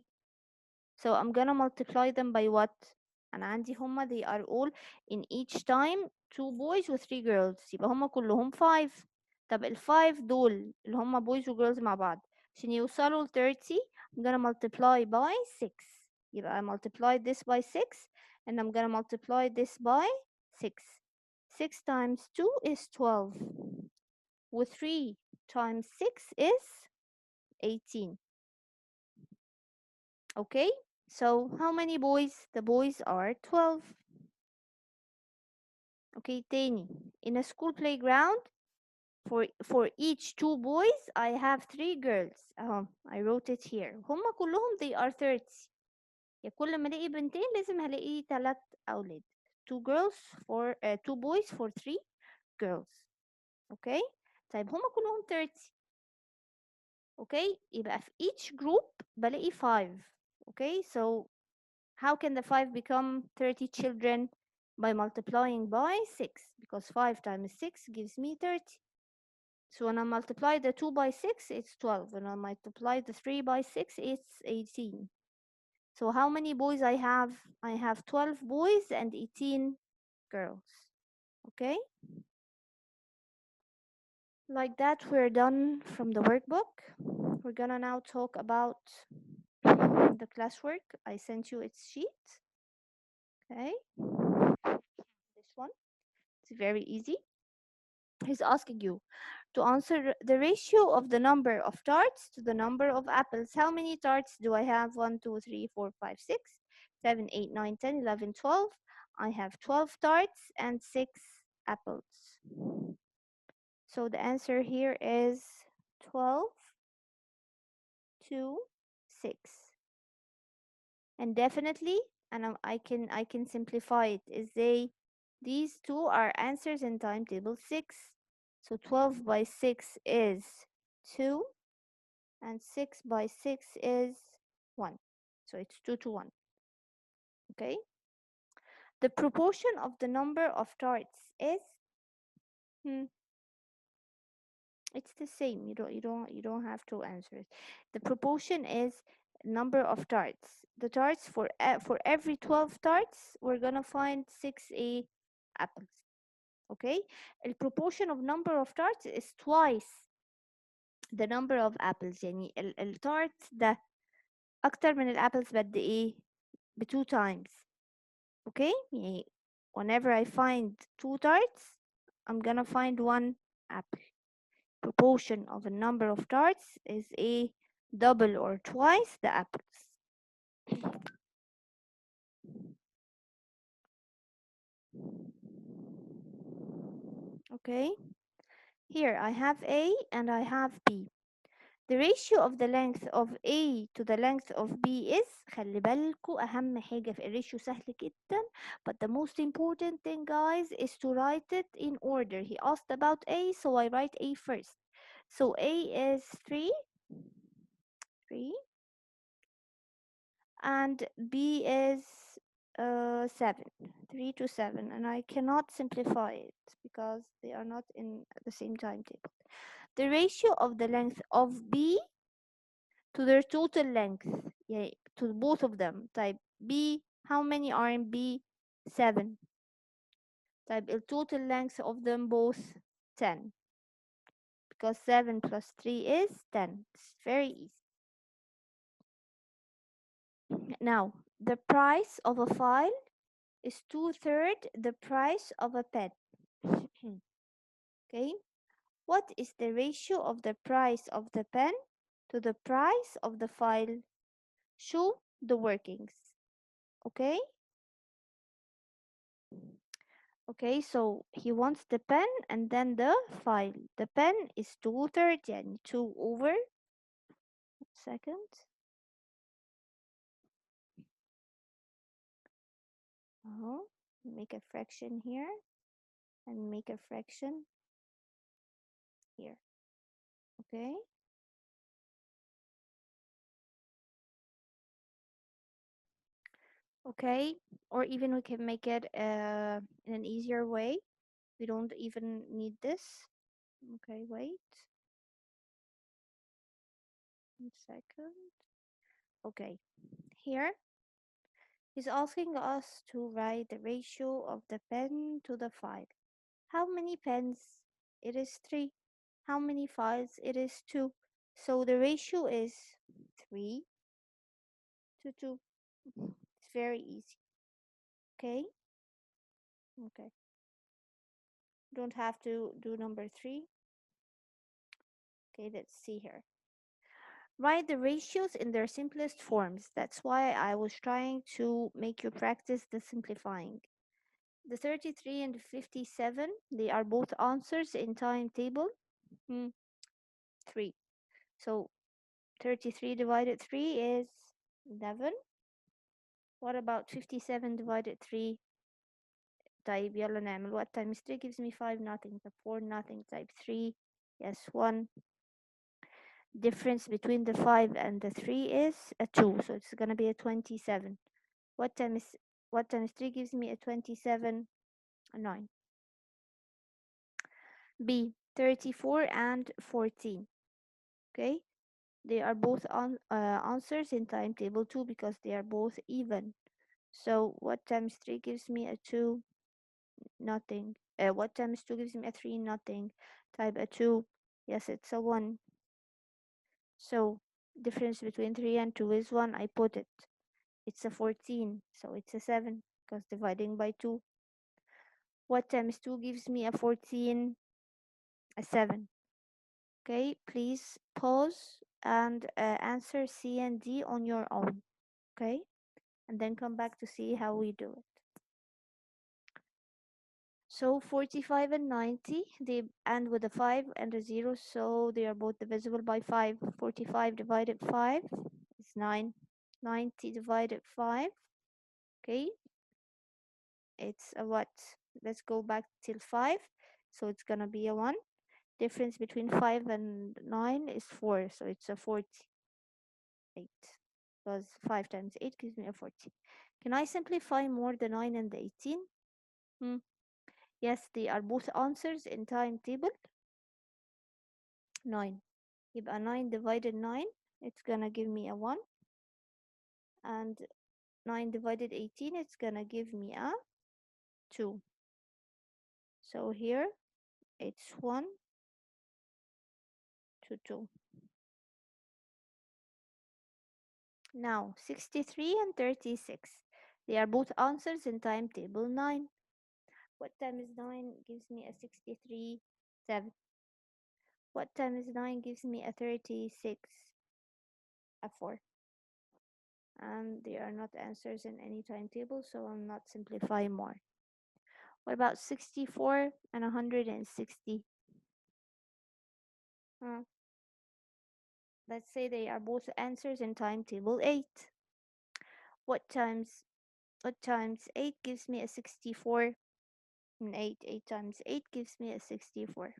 so I'm gonna multiply them by what؟ أنا عندي هما they are all in each time 2 boys و 3 girls يبقى هما كلهم 5. طب ال 5 دول اللي هما boys و girls مع بعض عشان يوصلوا ل 30 I'm gonna multiply by 6. يبقى I multiply this by 6 and I'm gonna multiply this by 6. 6 times 2 is 12 و 3 times 6 is 18. Okay, so how many boys? The boys are 12. Okay, تاني. In a school playground, for each 2 boys, I have 3 girls. I wrote it here. هما كلهم they are 30. يا كل ما الاقي بنتين لازم هلاقي 3 أولاد. 2 girls for 2 boys for 3 girls. Okay, طيب هما كلهم 30. Okay, يبقى في each group بلاقي 5. Okay, so how can the 5 become 30 children? By multiplying by 6, because 5 times 6 gives me 30. So when I multiply the 2 by 6, it's 12. When I multiply the 3 by 6, it's 18. So how many boys I have? I have 12 boys and 18 girls. Okay? Like that, we're done from the workbook. We're gonna now talk about the classwork. I sent you its sheet. Okay? This one. It's very easy. He's asking you to answer the ratio of the number of tarts to the number of apples. How many tarts do I have? 1, 2, 3, 4, 5, 6, 7, 8, 9, 10, 11, 12. I have 12 tarts and 6 apples. So the answer here is 12 to 6. And definitely, and I can simplify it, is these two are answers in timetable 6. So 12 by 6 is 2 and 6 by 6 is 1. So it's 2 to 1. Okay? The proportion of the number of tarts is it's the same. You don't have to answer it. The proportion is number of tarts. The tarts for every 12 tarts we're going to find 6 apples. Okay? The proportion of number of tarts is twice the number of apples. يعني التارت ده أكتر من الأبلز بقد إيه؟ ب2 times. Okay? يعني whenever I find 2 tarts, I'm gonna find 1 apple. Proportion of a number of tarts is double or twice the apples. Okay, here I have A and I have B. The ratio of the length of A to the length of B is خلي بالكوا أهم حاجة في الريشيو سهل جدا, but the most important thing guys is to write it in order. He asked about A, so I write A first. So A is 3, 3, and B is 7, 3 to 7, and I cannot simplify it because they are not in the same timetable. The ratio of the length of B to their total length, yeah, to both of them. Type B, how many are in B? 7. Type the total length of them both, 10, because 7 plus 3 is 10. It's very easy. Now, the price of a file is 2/3 the price of a pen. Okay, what is the ratio of the price of the pen to the price of the file? Show the workings. Okay, okay, so he wants the pen and then the file. The pen is 2/3, يعني 2 over, second, make a fraction here and make a fraction here. Okay, okay, or even we can make it in an easier way. We don't even need this. Okay, wait 1 second. Okay, here he's asking us to write the ratio of the pen to the file. How many pens? It is 3. How many files? It is 2. So the ratio is 3 to 2. It's very easy. Okay? Okay. Don't have to do number 3. Okay, let's see here. Write the ratios in their simplest forms. That's why I was trying to make you practice the simplifying. The 33 and 57, they are both answers in timetable. 3. So 33 divided 3 is 11. What about 57 divided 3? طيب يلا نعمل what times 3 gives me 5 nothing, طب 4 nothing, type 3, yes 1. Difference between the 5 and the 3 is a 2, so it's gonna be a 27. What times 3 gives me a 27? A 9. B, 34 and 14. Okay, they are both on answers in timetable 2 because they are both even. So what times 3 gives me a 2? Nothing. What times 2 gives me a 3? Nothing. Type a 2. Yes, it's a 1. So difference between 3 and 2 is 1. I put it. It's a 14. So it's a 7 because dividing by 2. What times 2 gives me a 14? A 7. Okay, please pause and answer C and D on your own. Okay, and then come back to see how we do it. So 45 and 90, they end with a 5 and a 0, so they are both divisible by 5. 45 divided 5 is 9. 90 divided 5, okay, it's a what? Let's go back till 5, so it's gonna be a 1. Difference between 5 and 9 is 4, so it's a 48. Because 5 times 8 gives me a 40. Can I simplify more the 9 and the 18? Yes, they are both answers in timetable 9. يبقى 9 divided 9, it's gonna give me a 1. And 9 divided 18, it's gonna give me a 2. So here, it's 1 to 2. Now, 63 and 36. They are both answers in timetable 9. What times 9 gives me a 63? 7. What times 9 gives me a 36? a 4. And they are not answers in any timetable, so I'll not simplify more. What about 64 and 160? Uh, let's say they are both answers in timetable 8. What times what times 8 gives me a 64? And 8 times 8 gives me a 64.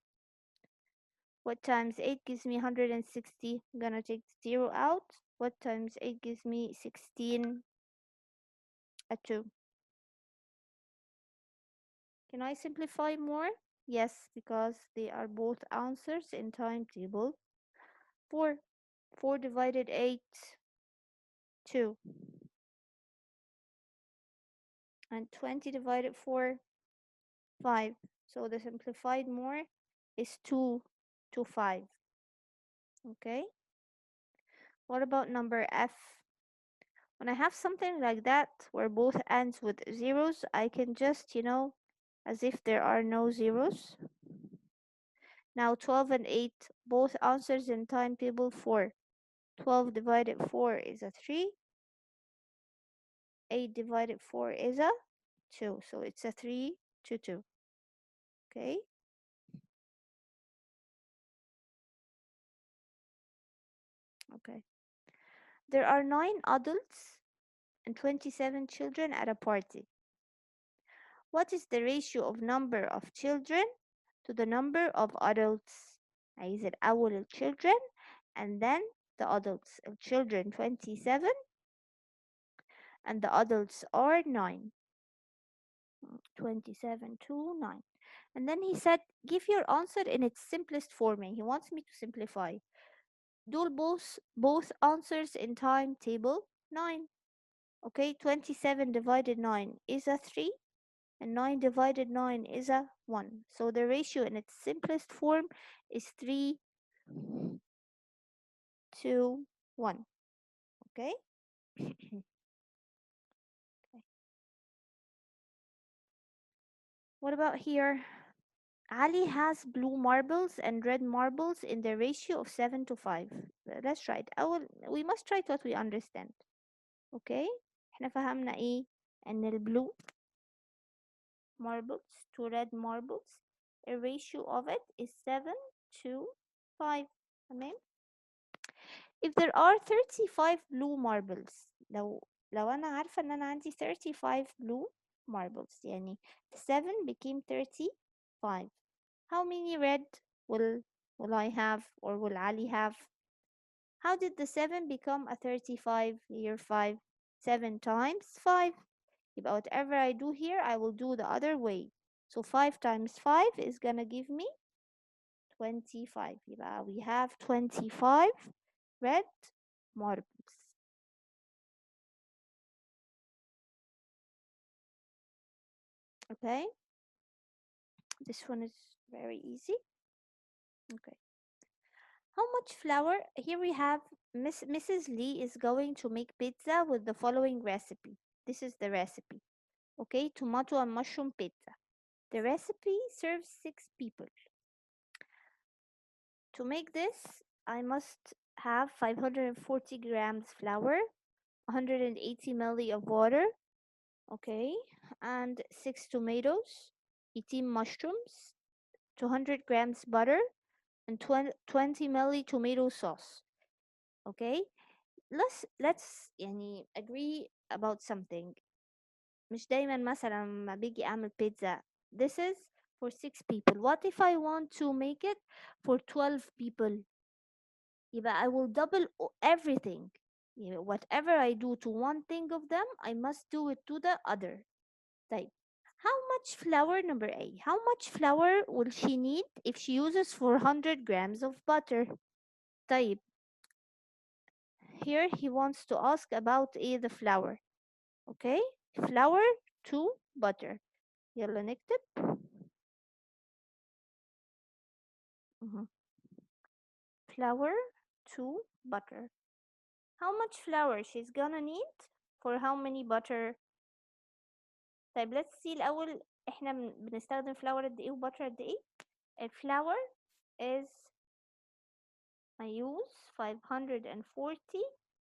What times 8 gives me 160? I'm gonna take 0 out. What times 8 gives me 16? A 2. Can I simplify more? Yes, because they are both answers in timetable 4. 4 divided 8, 2. And 20 divided 4, 5. So the simplified more is 2 to 5. Okay? What about number F? When I have something like that where both ends with zeros, I can just, as if there are no zeros. Now 12 and 8, both answers in timetable 4. 12 divided 4 is a 3. 8 divided 4 is a 2. So it's a 3 to 2. Okay? Okay. There are 9 adults and 27 children at a party. What is the ratio of number of children to the number of adults؟ عايز الأول الchildren and then the adults. الchildren 27 and the adults are 9. 27 to 9. And then he said, give your answer in its simplest form. He wants me to simplify. Do both answers in timetable 9. Okay, 27 divided 9 is a 3. And 9 divided 9 is a 1. So the ratio in its simplest form is 3 to 1. Okay? Okay. What about here? Ali has blue marbles and red marbles in the ratio of 7 to 5. Let's try it. We must try what we understand. Okay? احنا فهمنا ايه؟ ان البلو marbles to red marbles, a ratio of it is 7 to 5. تمام؟ if there are 35 blue marbles, لو أنا عارفة إن أنا عندي 35 blue marbles يعني 7 became 35. How many red will I have or will Ali have? How did the 7 become a 35 here? 5. 7 times 5. يبقى whatever I do here, I will do the other way. So 5 times 5 is gonna give me 25. يبقى we have 25 red marbles. Okay, this one is very easy. Okay, how much flour? Here we have Mrs. Lee is going to make pizza with the following recipe. This is the recipe. Okay, tomato and mushroom pizza. The recipe serves 6 people. To make this, I must have 540 grams flour, 180 ml of water, okay, and 6 tomatoes, 18 mushrooms, 200 grams butter, and 20 ml tomato sauce. Okay, let's يعني agree about something. مش دايما مثلا لما بيجي اعمل بيتزا this is for 6 people. What if I want to make it for 12 people? يبقى I will double everything. يبقى whatever I do to one thing of them, I must do it to the other. طيب, how much flour, number A, how much flour will she need if she uses 400 grams of butter? طيب, here he wants to ask about the flour. Okay, flour to butter. يلا نكتب. Mhm. Flour to butter. How much flour she's gonna need for how many butter? طيب let's see الأول احنا بنستخدم flour قد ايه وbutter قد ايه. الفلاور is I use 540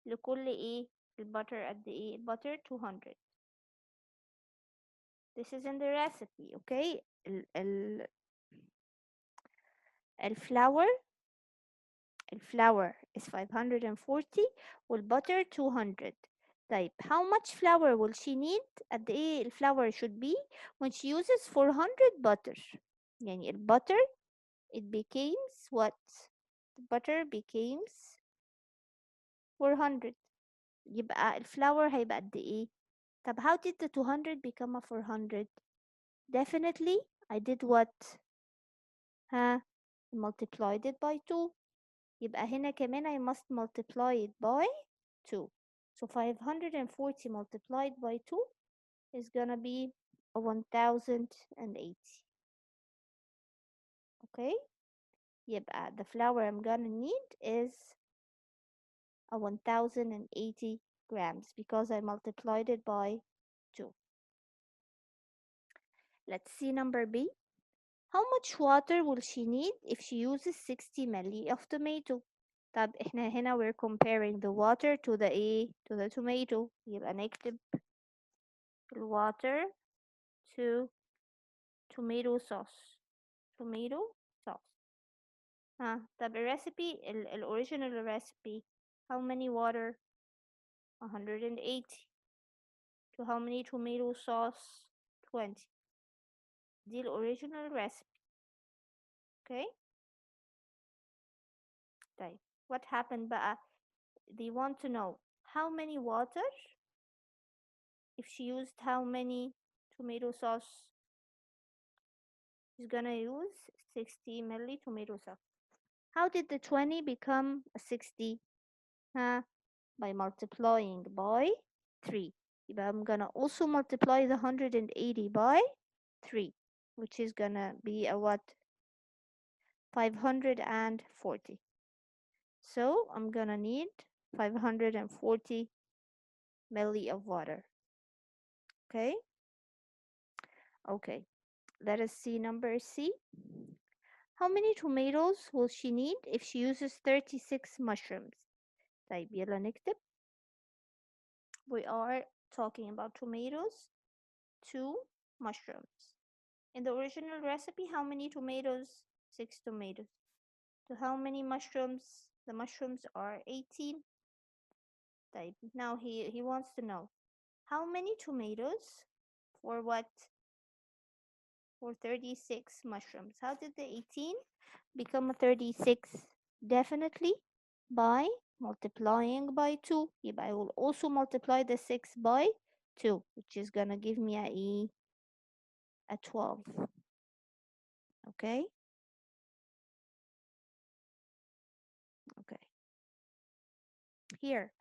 لكل ايه؟ البتر قد ايه؟ البتر 200. This is in the recipe. Okay. الفلاور الفلاور is 540 والbutter 200. طيب how much flour will she need؟ قد ايه الفلاور should be when she uses 400 butter؟ يعني البتر it becomes what؟ the butter becomes 400. يبقى الفلاور هيبقى قد ايه؟ طب how did the 200 become a 400؟ Definitely I did what؟ ها multiplied it by 2. يبقى هنا كمان I must multiply it by 2. So 540 multiplied by 2 is gonna be a 1080. Okay? يبقى the flour I'm gonna need is a 1080 grams because I multiplied it by 2. Let's see number B. How much water will she need if she uses 60 milli of tomato؟ طب احنا هنا we're comparing the water to the ايه؟ to the tomato. يبقى نكتب water to tomato sauce. tomato sauce. طب الرecipe original recipe how many water؟ 180 to how many tomato sauce؟ 20. دي original recipe. Okay. طيب what happened بقى؟ they want to know how many water if she used how many tomato sauce. She's gonna use 60 milli tomato sauce. How did the 20 become a 60? By multiplying by 3. يبقى I'm gonna also multiply the 180 by 3, which is gonna be a what? 540. So I'm gonna need 540 milli of water. Okay? Okay. Let us see number C. How many tomatoes will she need if she uses 36 mushrooms؟ طيب يلا نكتب. We are talking about tomatoes, 2 mushrooms. In the original recipe, how many tomatoes? 6 tomatoes. So how many mushrooms? The mushrooms are 18. طيب now he wants to know how many tomatoes for what? For 36 mushrooms. How did the 18 become a 36? Definitely by multiplying by 2. يبقى I will also multiply the 6 by 2, which is gonna give me a 12. Okay? Okay. Here.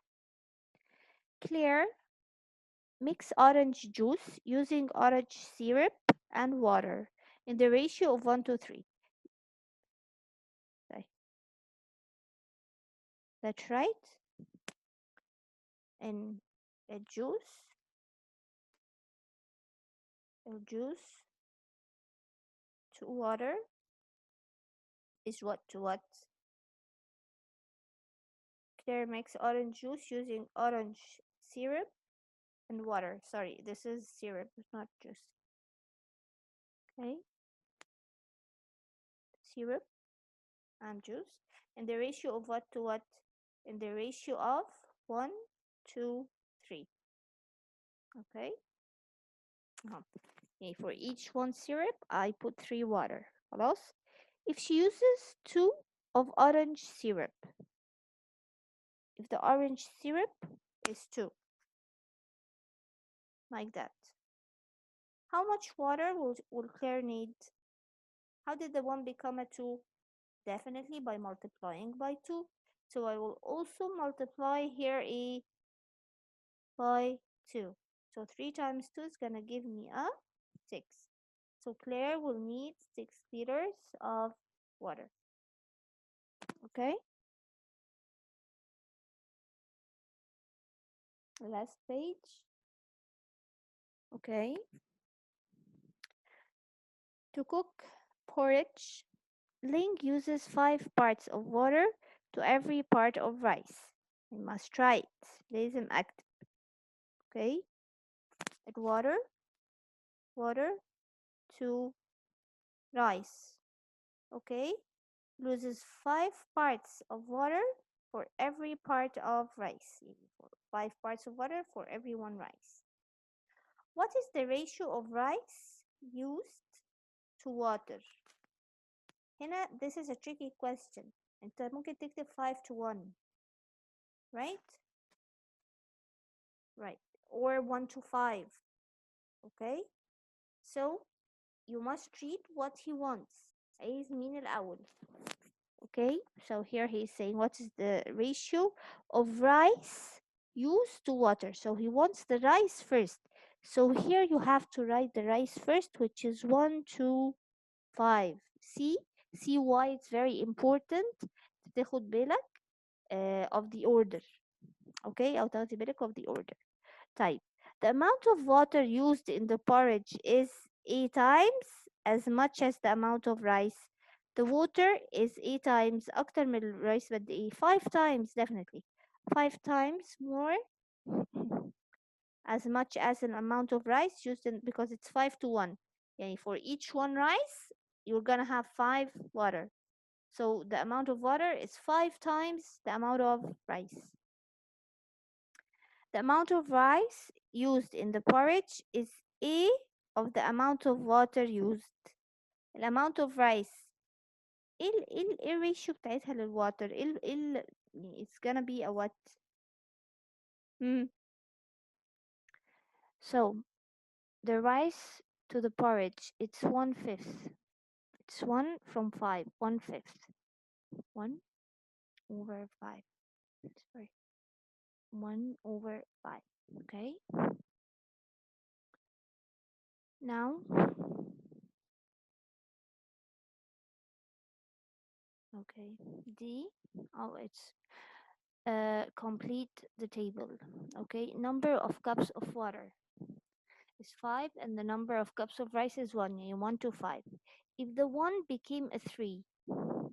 Claire mix orange juice using orange syrup and water in the ratio of 1 to 3. Okay. That's right. And a juice to water is what to what? Claire makes orange juice using orange syrup and water. Sorry, this is syrup, not juice. Okay, syrup and juice. And the ratio of what to what? In the ratio of 1, 2, 3. Okay. Okay, for each one syrup, I put 3 water. خلاص. If she uses 2 of orange syrup, if the orange syrup is 2, like that, how much water will Claire need? How did the 1 become a 2? Definitely by multiplying by 2. So I will also multiply here by 2. So 3 times 2 is gonna give me a 6. So Claire will need 6 liters of water. Okay? Last page. Okay. To cook porridge, Ling uses 5 parts of water to every part of rice. I must write. لازم أكتب. Okay. Add water to rice. Okay. Loses 5 parts of water for every part of rice. يعني for 5 parts of water for every one rice. What is the ratio of rice used to water? هنا this is a tricky question. انت ممكن تكتب 5 to 1, right? Right. Or 1 to 5. Okay. So you must read what he wants. عايز مين الأول. Okay. So here he's saying what is the ratio of rice used to water. So he wants the rice first. So here you have to write the rice first, which is 1 to 5. See why it's very important تاخد بالك of the order. Okay. أو تاخدي بالك of the order. طيب, the amount of water used in the porridge is 8 times as much as the amount of rice. The water is 8 times أكتر من الريس بقد إيه؟ 5 times definitely. 5 times more as much as an amount of rice used in, because it's 5 to 1. يعني for each one rice you're gonna have 5 water. So the amount of water is 5 times the amount of rice. The amount of rice used in the porridge is A of the amount of water used. الامount of rice ايه الريشيو بتاعتها للwater يعني it's gonna be a what. hmm. So the rice to the porridge, it's 1/5. It's 1 from 5, 1/5. 1 over 5. Sorry. 1 over 5. Okay. Now, okay. D. Oh, it's complete the table. Okay, number of cups of water is 5 and the number of cups of rice is 1. Yeah, 1 to 5. If the 1 became a 3,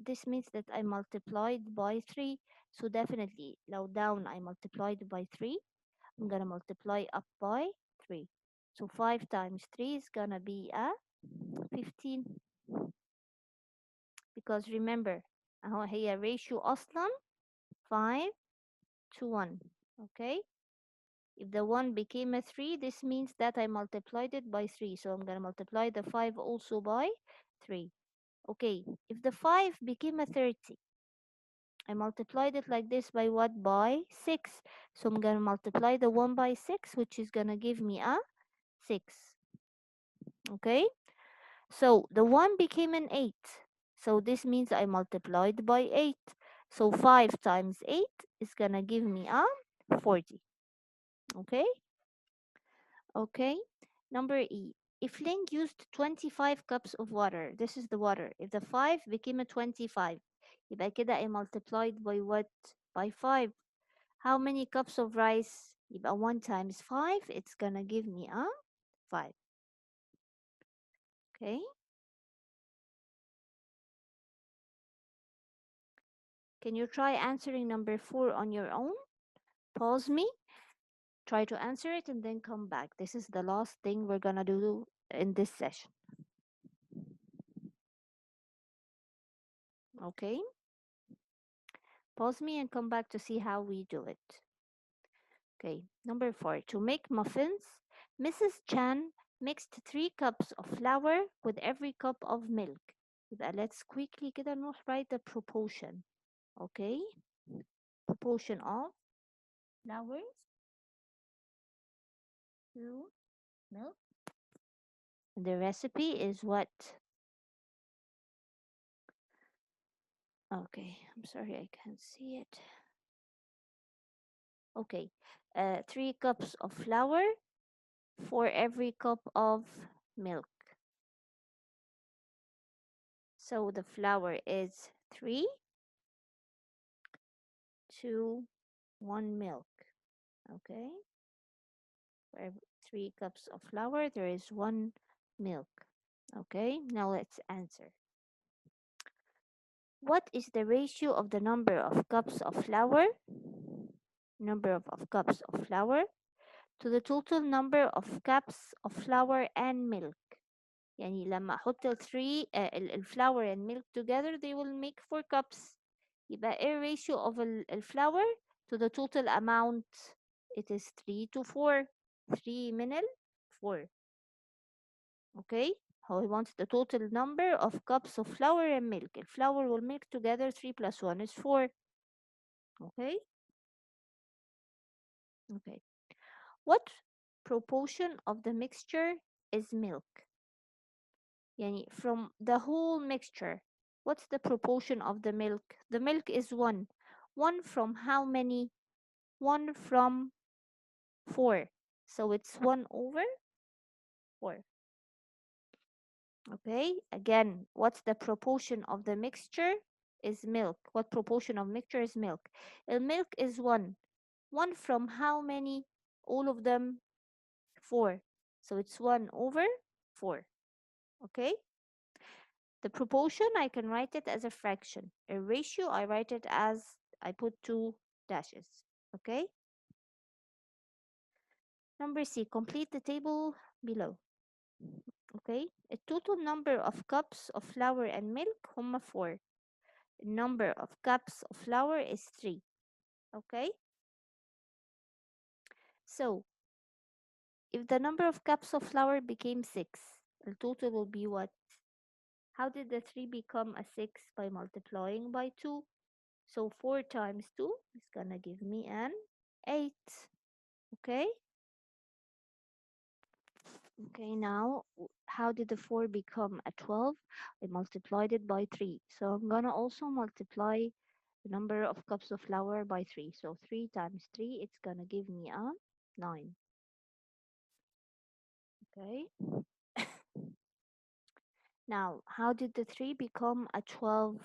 this means that I multiplied by 3. So definitely, low down I multiplied by 3. I'm gonna multiply up by 3. So 5 times 3 is gonna be a 15. Because remember, هي ratio أصلا 5 to 1. Okay. If the 1 became a 3, this means that I multiplied it by 3. So I'm going to multiply the 5 also by 3. Okay, if the 5 became a 30, I multiplied it like this by what? By 6. So I'm going to multiply the 1 by 6, which is going to give me a 6. Okay, so the 1 became an 8. So this means I multiplied by 8. So 5 times 8 is going to give me a 40. Okay. Okay. Number E. If Link used 25 cups of water, this is the water. If the 5 became a 25, يبقى كده I multiplied by what? By 5. How many cups of rice? يبقى 1 times 5, it's gonna give me a 5. Okay. Can you try answering number 4 on your own? Pause me, try to answer it, and then come back. This is the last thing we're gonna do in this session. Okay. Pause me and come back to see how we do it. Okay, number 4. To make muffins, Mrs. Chan mixed 3 cups of flour with every cup of milk. يبقى let's quickly كده نروح write the proportion. Okay, proportion of flour to milk. The recipe is what? Okay, I'm sorry I can't see it. Okay, 3 cups of flour for every cup of milk. So the flour is 3 to 1 milk. Okay, for every 3 cups of flour there is 1 milk. Okay, now let's answer. What is the ratio of the number of cups of flour number of cups of flour to the total number of cups of flour and milk. يعني لما أحط ال 3 الفلاور and milk together they will make 4 cups. يبقى a ratio of الفلاور to the total amount it is 3 to 4. 3 من ال 4. Okay, he wants the total number of cups of flour and milk. الفلاور والمilk together 3 plus 1 is 4. Okay. Okay, what proportion of the mixture is milk? يعني from the whole mixture, what's the proportion of the milk? The milk is 1. 1 from how many? 1 from 4. So it's 1 over 4. Okay, again, what's the proportion of the mixture is milk? What proportion of mixture is milk? The milk is 1. 1 from how many? All of them 4. So it's 1 over 4. Okay, the proportion I can write it as a fraction. A ratio I write it as I put 2 dashes. Okay, number C, complete the table below. Okay, a total number of cups of flour and milk هما 4. Number of cups of flour is 3. Okay, so if the number of cups of flour became 6, the total will be what? How did the 3 become a 6? By multiplying by 2. So 4 times 2 is gonna give me an 8. Okay, okay, now how did the 4 become a 12? I multiplied it by 3. So I'm gonna also multiply the number of cups of flour by 3. So 3 times 3, it's gonna give me a 9. Okay, now how did the 3 become a 12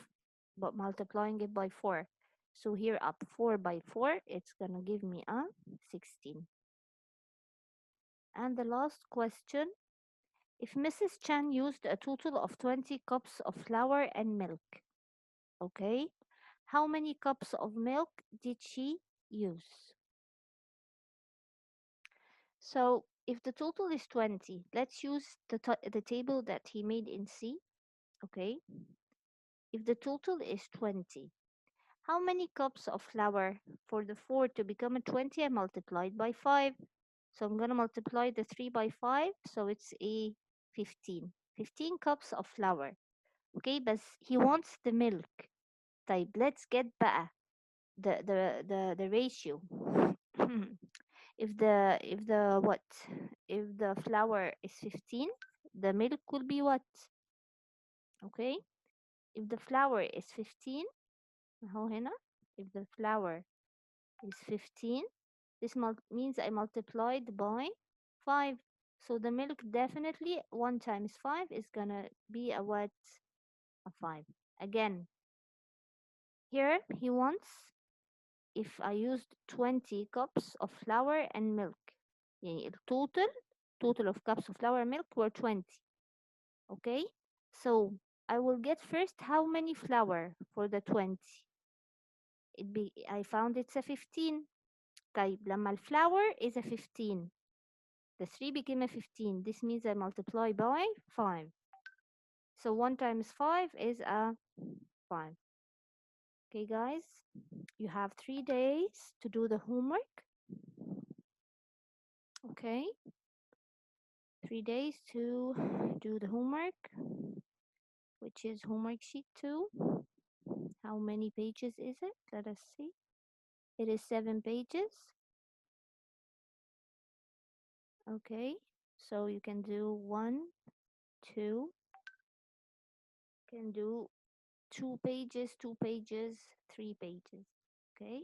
but multiplying it by 4? So here up 4 by 4, it's gonna give me a 16. And the last question, if Mrs. Chan used a total of 20 cups of flour and milk, okay, how many cups of milk did she use? So if the total is 20, let's use the table that he made in C, okay? If the total is 20, how many cups of flour? For the 4 to become a 20, I multiplied by 5. So I'm going to multiply the 3 by 5, so it's a 15. 15 cups of flour. Okay, but he wants the milk. طيب let's get بقى the ratio. if the what? If the flour is 15, the milk will be what? Okay, if the flour is 15, أهو هنا, if the flour is 15, this means I multiplied by 5. So the milk definitely 1 times 5 is gonna be a what? A 5. Again, here he wants if I used 20 cups of flour and milk. يعني total of cups of flour and milk were 20. Okay, so I will get first how many flour for the 20. I found it's a 15. طيب لما الفlour is a 15, the 3 became a 15. This means I multiply by 5. So 1 times 5 is a 5. Okay, guys, you have 3 days to do the homework. Okay, 3 days to do the homework, which is homework sheet 2. How many pages is it? Let us see. It is 7 pages. Okay, so you can do 1, 2, can do 2 pages, 2 pages, 3 pages. Okay,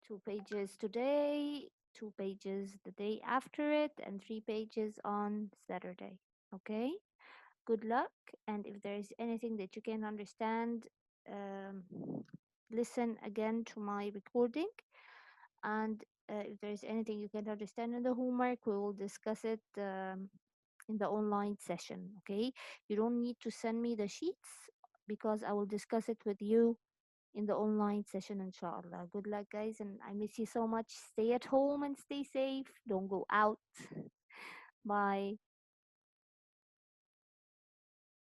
2 pages today, 2 pages the day after it, and 3 pages on Saturday. Okay, good luck. And if there is anything that you can understand, um, listen again to my recording. And if there is anything you can understand in the homework, we will discuss it in the online session. Okay, you don't need to send me the sheets because I will discuss it with you in the online session, inshallah. Good luck, guys, and I miss you so much. Stay at home and stay safe. Don't go out. Bye.